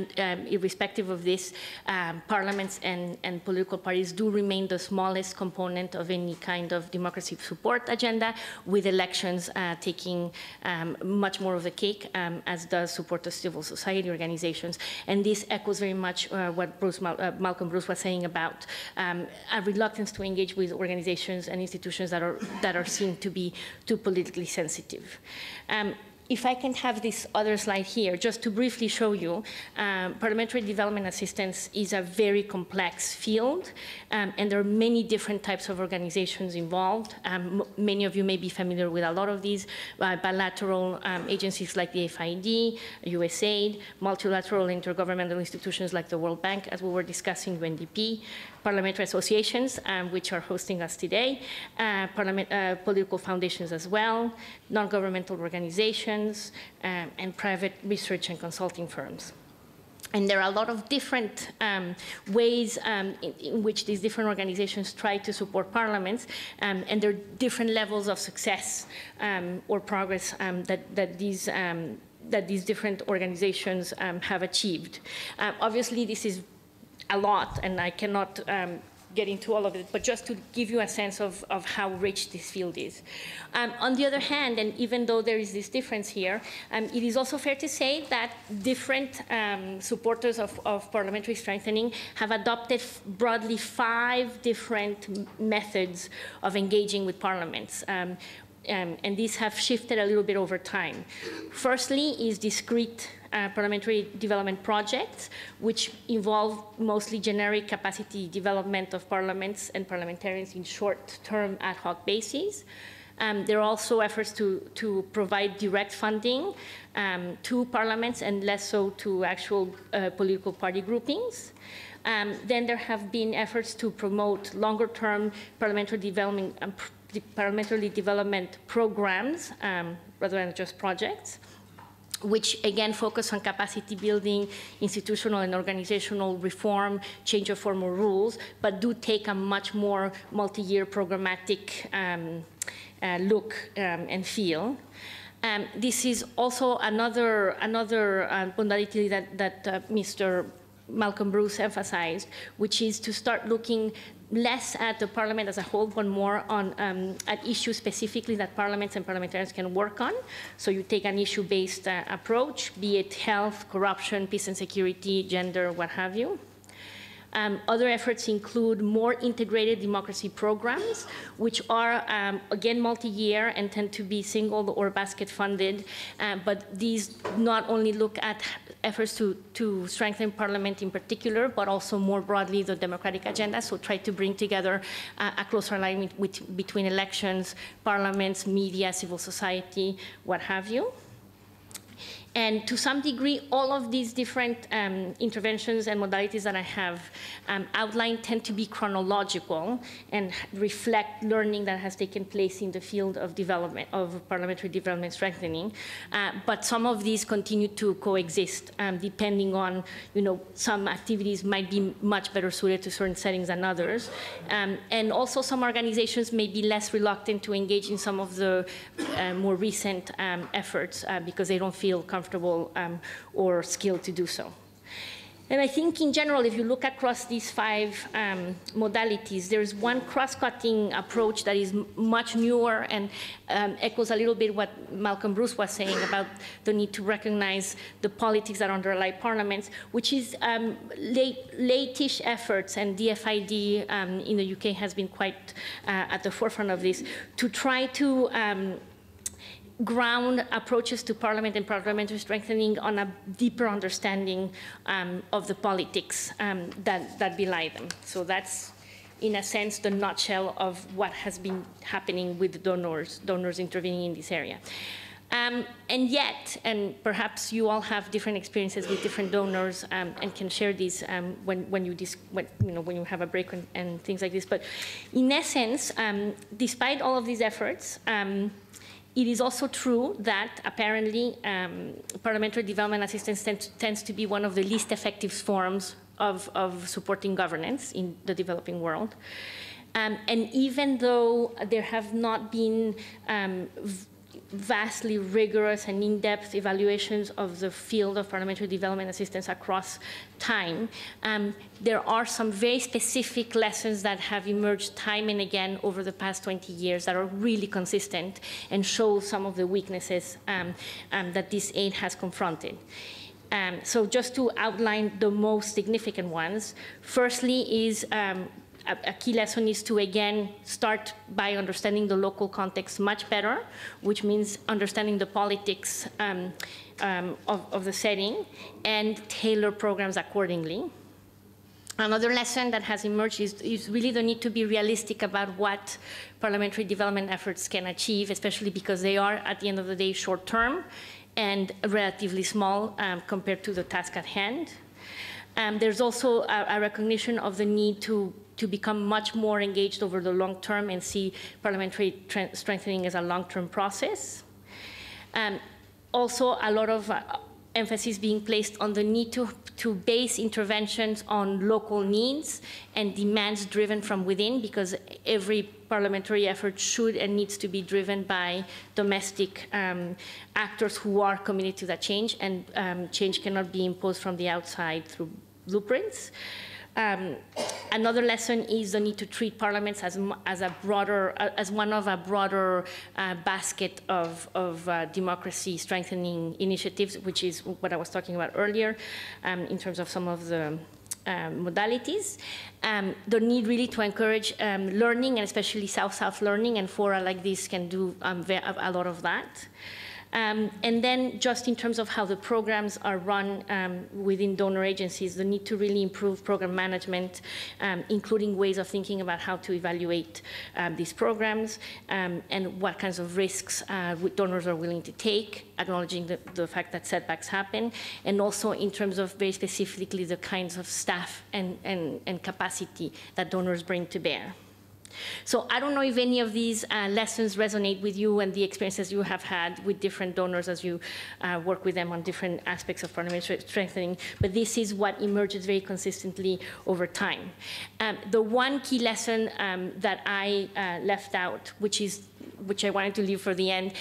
irrespective of this, parliaments and political parties do remain the smallest component of any kind of democracy support agenda, with elections taking much more of the cake, as does support of civil society organizations. And this echoes very much what Malcolm Bruce was saying about a reluctance to engage with organizations and institutions that are seen to be too politically sensitive. If I can have this other slide here, just to briefly show you, parliamentary development assistance is a very complex field, and there are many different types of organizations involved. Many of you may be familiar with a lot of these bilateral agencies like the FID, USAID, multilateral intergovernmental institutions like the World Bank, as we were discussing, UNDP, parliamentary associations, which are hosting us today, political foundations as well, non-governmental organizations, and private research and consulting firms. And there are a lot of different ways in which these different organizations try to support parliaments, and there are different levels of success or progress that these different organizations have achieved. Obviously, this is a lot, and I cannot get into all of it, but just to give you a sense of how rich this field is. On the other hand, and even though there is this difference here, it is also fair to say that different supporters of parliamentary strengthening have adopted broadly 5 different methods of engaging with parliaments. And these have shifted a little bit over time. Firstly is discrete parliamentary development projects, which involve mostly generic capacity development of parliaments and parliamentarians in short-term ad hoc bases. There are also efforts to provide direct funding to parliaments and less so to actual political party groupings. Then there have been efforts to promote longer-term parliamentary development programs rather than just projects, which again focus on capacity building, institutional and organizational reform, change of formal rules, but do take a much more multi-year programmatic look and feel. This is also another modality that Mr. Malcolm Bruce emphasized, which is to start looking less at the parliament as a whole, but more on at issues specifically that parliaments and parliamentarians can work on. So you take an issue-based approach, be it health, corruption, peace and security, gender, what have you. Other efforts include more integrated democracy programs, which are, again, multi-year and tend to be single or basket funded. But these not only look at efforts to strengthen Parliament in particular, but also more broadly the democratic agenda. So try to bring together a closer alignment between elections, parliaments, media, civil society, what have you. And to some degree, all of these different interventions and modalities that I have outlined tend to be chronological and reflect learning that has taken place in the field of development, of parliamentary development strengthening. But some of these continue to coexist, depending on, some activities might be much better suited to certain settings than others. And also some organizations may be less reluctant to engage in some of the more recent efforts because they don't feel comfortable or skilled to do so. And I think in general, if you look across these 5 modalities, there's one cross-cutting approach that is much newer and echoes a little bit what Malcolm Bruce was saying about the need to recognize the politics that underlie parliaments, which is late-ish efforts, and DFID in the UK has been quite at the forefront of this, to try to ground approaches to parliament and parliamentary strengthening on a deeper understanding of the politics that belie them. So that's, in a sense, the nutshell of what has been happening with donors intervening in this area. And yet, and perhaps you all have different experiences with different donors and can share these when you have a break and things like this. But in essence, despite all of these efforts, it is also true that apparently parliamentary development assistance tends to be one of the least effective forms of supporting governance in the developing world. And even though there have not been vastly rigorous and in-depth evaluations of the field of parliamentary development assistance across time, there are some very specific lessons that have emerged time and again over the past 20 years that are really consistent and show some of the weaknesses that this aid has confronted. So just to outline the most significant ones, firstly is a key lesson is to, again, start by understanding the local context much better, which means understanding the politics of the setting and tailor programs accordingly. Another lesson that has emerged is really the need to be realistic about what parliamentary development efforts can achieve, especially because they are, at the end of the day, short-term and relatively small compared to the task at hand. There's also a recognition of the need to become much more engaged over the long term and see parliamentary strengthening as a long-term process. Also, a lot of emphasis being placed on the need to base interventions on local needs and demands driven from within, because every parliamentary effort should and needs to be driven by domestic actors who are committed to that change, and change cannot be imposed from the outside through blueprints. Another lesson is the need to treat parliaments as one of a broader basket of democracy strengthening initiatives, which is what I was talking about earlier in terms of some of the modalities. The need really to encourage learning, and especially South-South learning, and fora like this can do a lot of that. And then just in terms of how the programs are run within donor agencies, the need to really improve program management, including ways of thinking about how to evaluate these programs and what kinds of risks donors are willing to take, acknowledging the fact that setbacks happen, and also in terms of very specifically the kinds of staff and capacity that donors bring to bear. So I don't know if any of these lessons resonate with you and the experiences you have had with different donors as you work with them on different aspects of parliamentary strengthening, but this is what emerges very consistently over time. The one key lesson that I left out, which I wanted to leave for the end,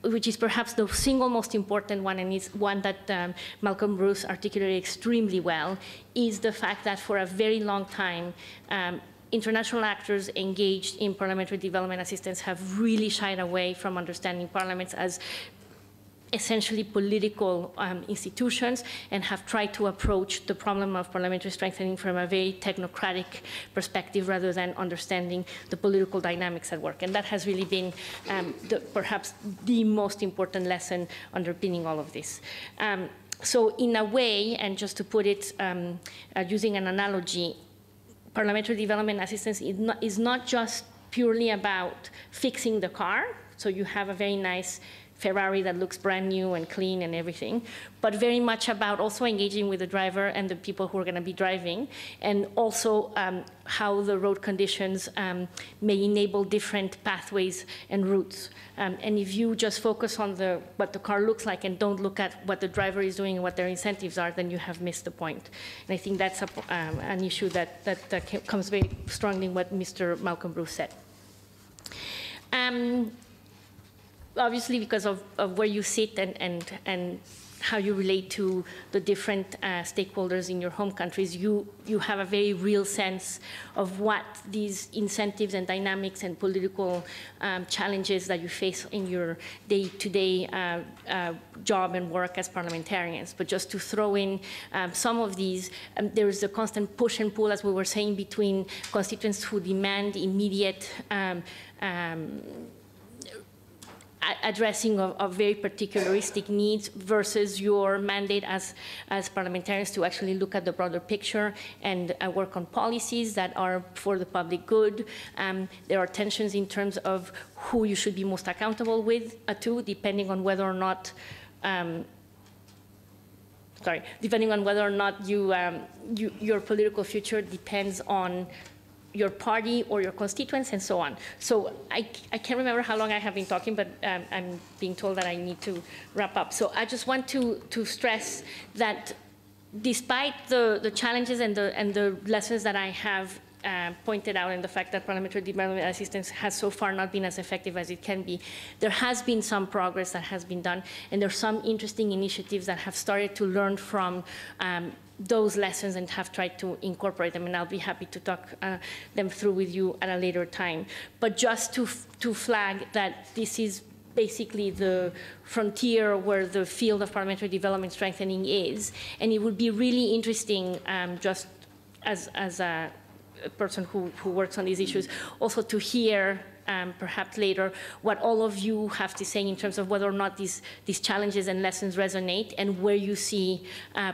which is perhaps the single most important one, and is one that Malcolm Bruce articulated extremely well, is the fact that for a very long time, international actors engaged in parliamentary development assistance have really shied away from understanding parliaments as essentially political institutions, and have tried to approach the problem of parliamentary strengthening from a very technocratic perspective rather than understanding the political dynamics at work. And that has really been perhaps the most important lesson underpinning all of this. So in a way, and just to put it using an analogy, parliamentary development assistance is not just purely about fixing the car, so you have a very nice Ferrari that looks brand new and clean and everything, but very much about also engaging with the driver and the people who are going to be driving, and also how the road conditions may enable different pathways and routes. And if you just focus on what the car looks like and don't look at what the driver is doing and what their incentives are, then you have missed the point. And I think that's an issue that comes very strongly in what Mr. Malcolm Bruce said. Obviously, because of where you sit and how you relate to the different stakeholders in your home countries, you have a very real sense of what these incentives and dynamics and political challenges that you face in your day-to-day job and work as parliamentarians. But just to throw in some of these, there is a constant push and pull, as we were saying, between constituents who demand immediate addressing of very particularistic needs versus your mandate as parliamentarians to actually look at the broader picture and work on policies that are for the public good. There are tensions in terms of who you should be most accountable to, depending on whether or not your political future depends on your party or your constituents and so on. So I can't remember how long I have been talking, but I'm being told that I need to wrap up. So I just want to stress that despite the challenges and the lessons that I have pointed out, and the fact that parliamentary development assistance has so far not been as effective as it can be, there has been some progress that has been done, and there are some interesting initiatives that have started to learn from those lessons and have tried to incorporate them, and I'll be happy to talk them through with you at a later time. But just to flag that this is basically the frontier where the field of parliamentary development strengthening is, and it would be really interesting, just as a person who works on these issues, also to hear perhaps later what all of you have to say in terms of whether or not these challenges and lessons resonate, and where you see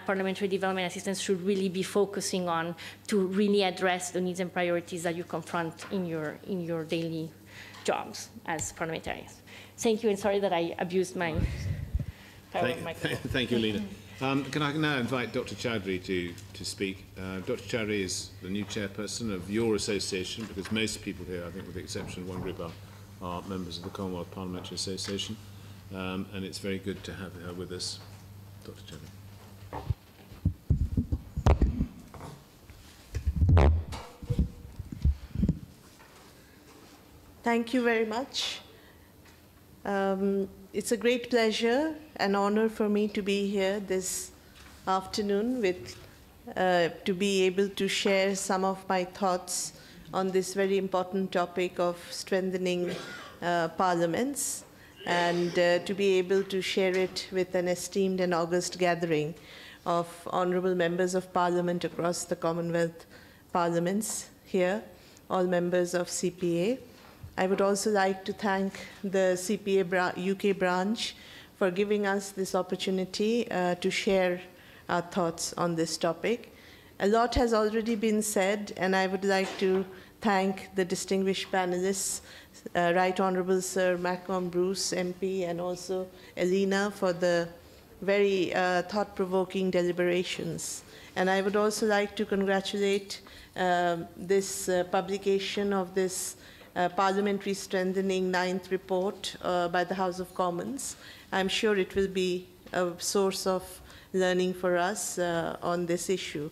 parliamentary development assistance should really be focusing on to really address the needs and priorities that you confront in your daily jobs as parliamentarians. Thank you, and sorry that I abused my power microphone. Thank you, Alina. Can I now invite Dr. Chaudhury to speak? Dr. Chaudhury is the new chairperson of your association, because most people here, I think with the exception of one group, are members of the Commonwealth Parliamentary Association. And it's very good to have her with us. Dr. Chaudhury. Thank you very much. It's a great pleasure and honor for me to be here this afternoon to be able to share some of my thoughts on this very important topic of strengthening parliaments, and to be able to share it with an esteemed and august gathering of honorable members of parliament across the Commonwealth parliaments here, all members of CPA. I would also like to thank the CPA UK branch for giving us this opportunity to share our thoughts on this topic. A lot has already been said, and I would like to thank the distinguished panelists, Right Honourable Sir Malcolm Bruce, MP, and also Alina for the very thought-provoking deliberations And I would also like to congratulate this publication of this Parliamentary Strengthening 9th report by the House of Commons. I'm sure it will be a source of learning for us on this issue.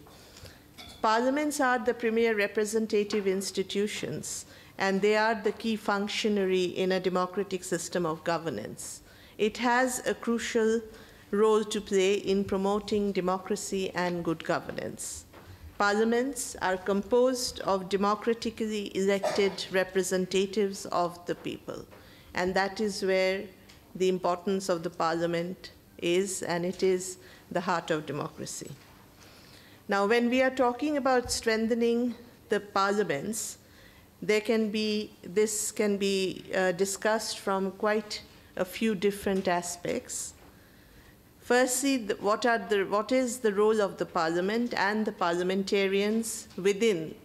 Parliaments are the premier representative institutions, and they are the key functionary in a democratic system of governance. It has a crucial role to play in promoting democracy and good governance. Parliaments are composed of democratically elected representatives of the people, and that is where the importance of the Parliament is, and it is the heart of democracy. Now, when we are talking about strengthening the parliaments, this can be discussed from quite a few different aspects. Firstly, what is the role of the Parliament and the parliamentarians within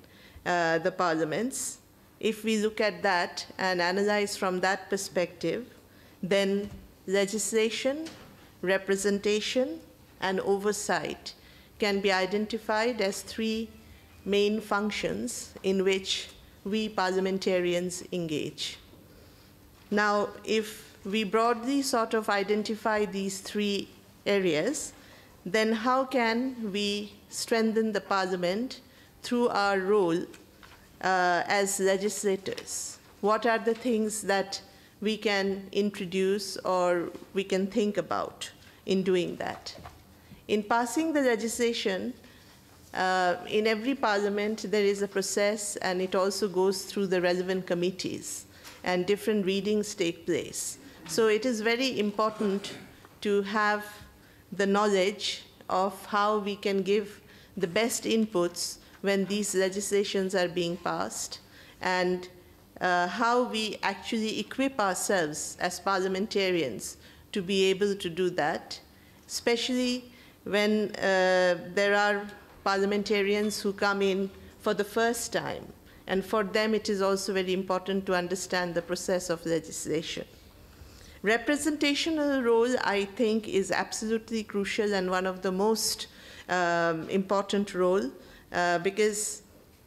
the parliaments? If we look at that and analyze from that perspective, then legislation, representation, and oversight can be identified as three main functions in which we parliamentarians engage. Now, if we broadly sort of identify these three areas, then how can we strengthen the Parliament through our role as legislators? What are the things that we can introduce or we can think about in doing that? In passing the legislation, in every parliament there is a process, and it also goes through the relevant committees, and different readings take place. So it is very important to have the knowledge of how we can give the best inputs when these legislations are being passed, and how we actually equip ourselves as parliamentarians to be able to do that, especially when there are parliamentarians who come in for the first time. And for them, it is also very important to understand the process of legislation. Representational role, I think, is absolutely crucial and one of the most important role, because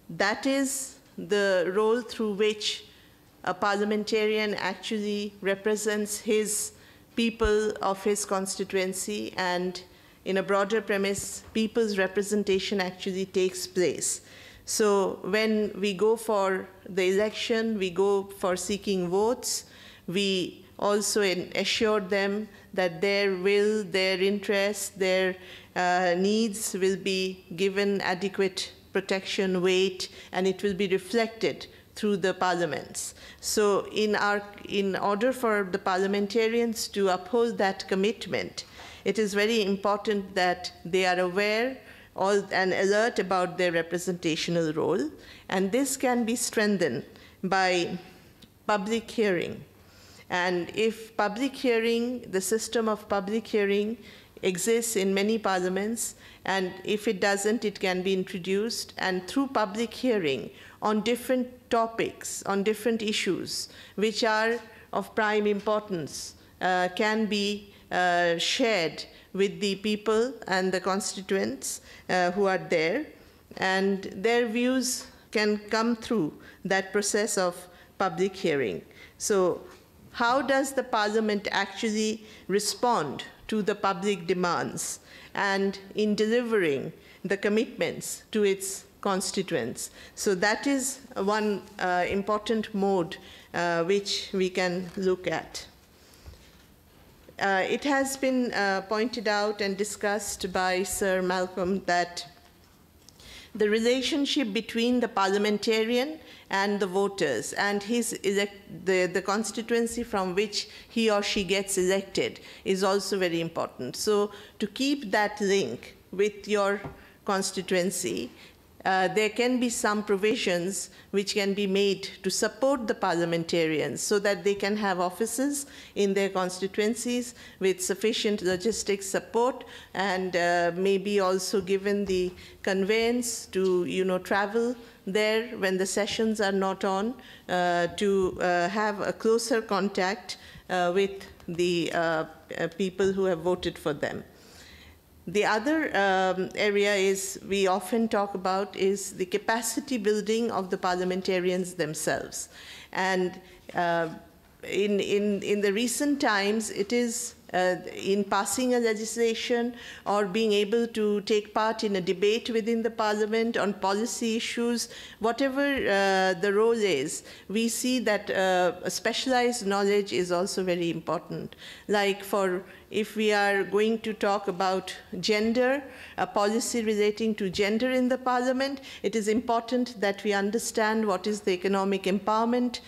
that is the role through which a parliamentarian actually represents his people of his constituency, and in a broader premise, people's representation actually takes place. So when we go for the election, we go for seeking votes, we also assure them that their will, their interest, their needs will be given adequate protection, weight, and it will be reflected through the parliaments. So in order for the parliamentarians to uphold that commitment, it is very important that they are aware and alert about their representational role, and this can be strengthened by public hearing. And if public hearing, the system of public hearing exists in many parliaments, and if it doesn't, it can be introduced, and through public hearing on different topics, on different issues, which are of prime importance, can be shared with the people and the constituents who are there, and their views can come through that process of public hearing. So how does the Parliament actually respond to the public demands and in delivering the commitments to its constituents? So that is one important mode which we can look at. It has been pointed out and discussed by Sir Malcolm that the relationship between the parliamentarian and the voters and the constituency from which he or she gets elected is also very important. So to keep that link with your constituency, there can be some provisions which can be made to support the parliamentarians so that they can have offices in their constituencies with sufficient logistics support, and maybe also given the conveyance to travel there when the sessions are not on, to have a closer contact with the people who have voted for them. The other area is we often talk about is the capacity building of the parliamentarians themselves. And in the recent times, it is in passing a legislation or being able to take part in a debate within the parliament on policy issues, whatever the role is, we see that specialized knowledge is also very important. Like if we are going to talk about gender, a policy relating to gender in the parliament, it is important that we understand what is the economic empowerment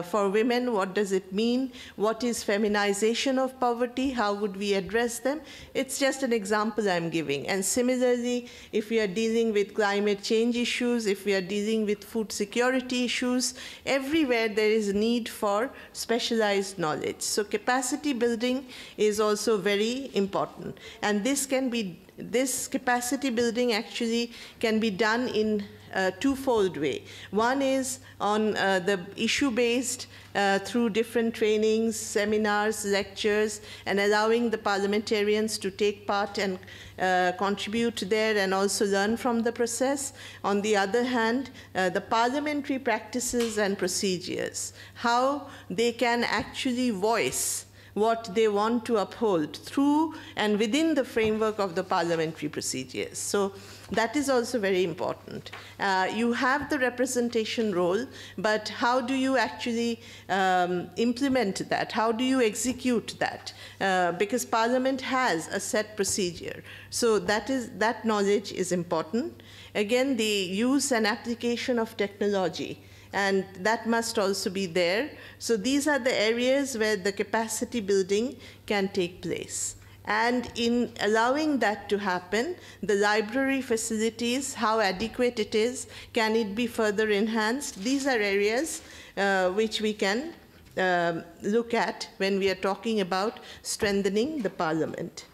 for women, what does it mean, what is feminization of poverty, how would we address them. It's just an example I'm giving. And similarly, if we are dealing with climate change issues, if we are dealing with food security issues, everywhere there is need for specialized knowledge. So capacity building is also very important. And this capacity building actually can be done in a twofold way. One is on the issue-based through different trainings, seminars, lectures, and allowing the parliamentarians to take part and contribute there and also learn from the process. On the other hand, the parliamentary practices and procedures, how they can actually voice what they want to uphold through and within the framework of the parliamentary procedures. So that is also very important. You have the representation role, but how do you actually implement that? How do you execute that? Because Parliament has a set procedure. So that knowledge is important. Again, the use and application of technology, and that must also be there. So these are the areas where the capacity building can take place. And in allowing that to happen, the library facilities, how adequate it is, can it be further enhanced? These are areas which we can look at when we are talking about strengthening the Parliament.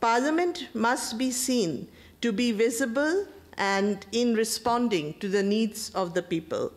Parliament must be seen to be visible and in responding to the needs of the people.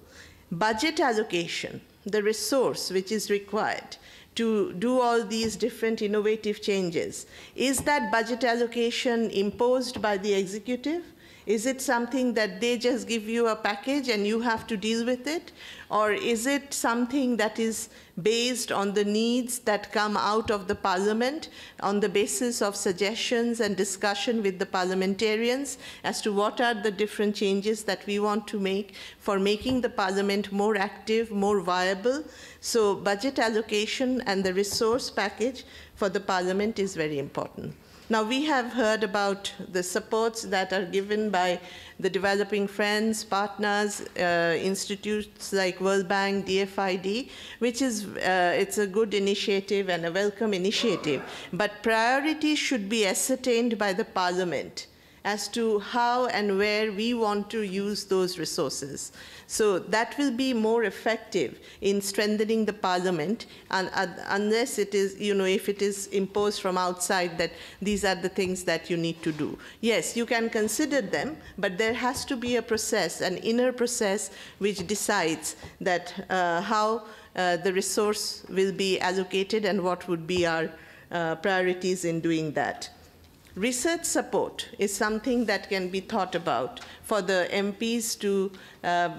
Budget allocation, the resource which is required to do all these different innovative changes, is that budget allocation imposed by the executive? Is it something that they just give you a package and you have to deal with it? Or is it something that is based on the needs that come out of the Parliament on the basis of suggestions and discussion with the parliamentarians as to what are the different changes that we want to make for making the Parliament more active, more viable? So budget allocation and the resource package for the Parliament is very important. Now, we have heard about the supports that are given by the developing friends, partners, institutes like World Bank, DFID, which is, it's a good initiative and a welcome initiative. But priorities should be ascertained by the Parliament as to how and where we want to use those resources. So that will be more effective in strengthening the Parliament, and unless it is, if it is imposed from outside that these are the things that you need to do. Yes, you can consider them, but there has to be a process, an inner process, which decides that how the resource will be allocated and what would be our priorities in doing that. Research support is something that can be thought about for the MPs to,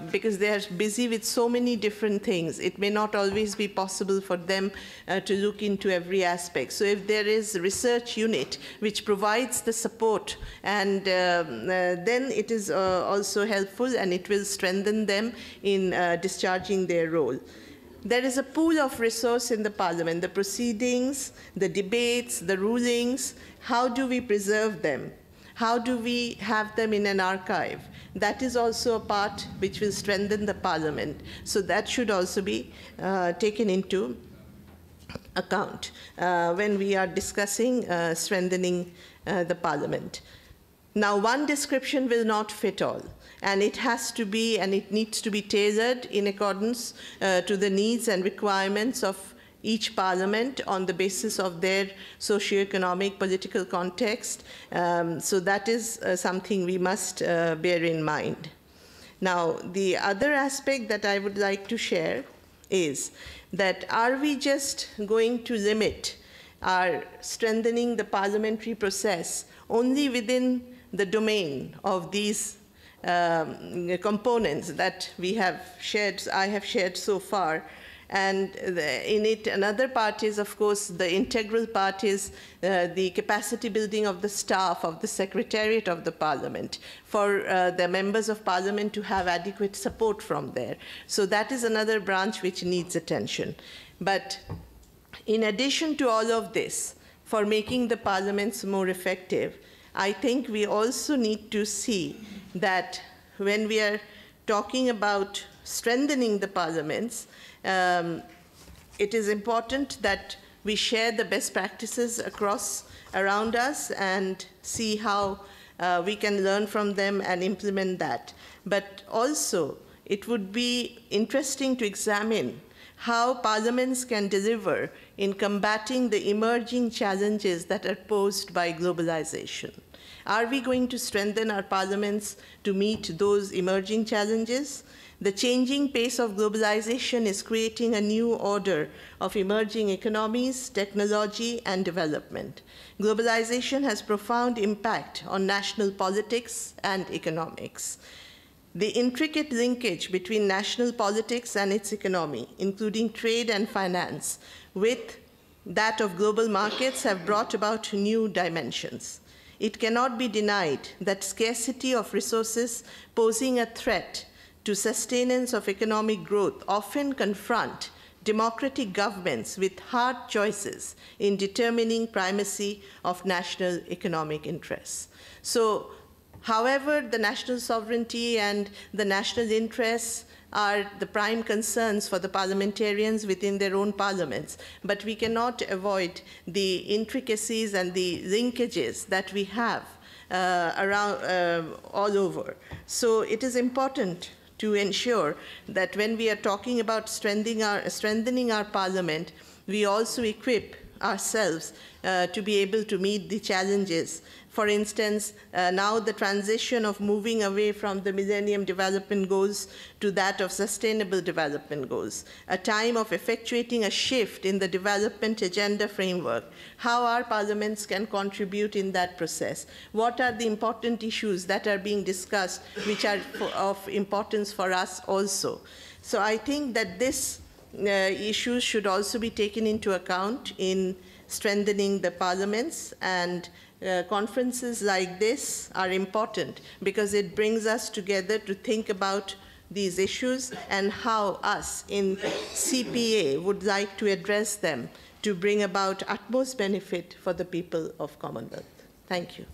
because they are busy with so many different things. It may not always be possible for them to look into every aspect. So if there is a research unit which provides the support, and then it is also helpful and it will strengthen them in discharging their role. There is a pool of resource in the Parliament, the proceedings, the debates, the rulings. How do we preserve them? How do we have them in an archive? That is also a part which will strengthen the Parliament. So that should also be taken into account when we are discussing strengthening the Parliament. Now, one description will not fit all. And it has to be, and it needs to be tailored in accordance to the needs and requirements of each Parliament on the basis of their socio-economic political context. So that is something we must bear in mind. Now, the other aspect that I would like to share is that are we just going to limit are strengthening the parliamentary process only within the domain of these components that we have shared, I have shared so far. And in it, another part is, of course, the integral part is the capacity building of the staff of the Secretariat of the Parliament for the members of Parliament to have adequate support from there. So that is another branch which needs attention. But in addition to all of this, for making the parliaments more effective, I think we also need to see that when we are talking about strengthening the parliaments, it is important that we share the best practices around us and see how we can learn from them and implement that. But also, it would be interesting to examine how parliaments can deliver in combating the emerging challenges that are posed by globalization. Are we going to strengthen our parliaments to meet those emerging challenges? The changing pace of globalization is creating a new order of emerging economies, technology, and development. Globalization has profound impact on national politics and economics. The intricate linkage between national politics and its economy, including trade and finance, with that of global markets have brought about new dimensions. It cannot be denied that scarcity of resources posing a threat to sustenance of economic growth often confront democratic governments with hard choices in determining primacy of national economic interests. So, however, the national sovereignty and the national interests are the prime concerns for the parliamentarians within their own parliaments, but we cannot avoid the intricacies and the linkages that we have around all over. So it is important to ensure that when we are talking about strengthening our parliament, we also equip ourselves to be able to meet the challenges. For instance, now the transition of moving away from the Millennium Development Goals to that of Sustainable Development Goals, a time of effectuating a shift in the development agenda framework, how our parliaments can contribute in that process, what are the important issues that are being discussed which are of importance for us also. So I think that this issues should also be taken into account in strengthening the parliaments, and conferences like this are important because it brings us together to think about these issues and how us in CPA would like to address them to bring about utmost benefit for the people of Commonwealth. Thank you.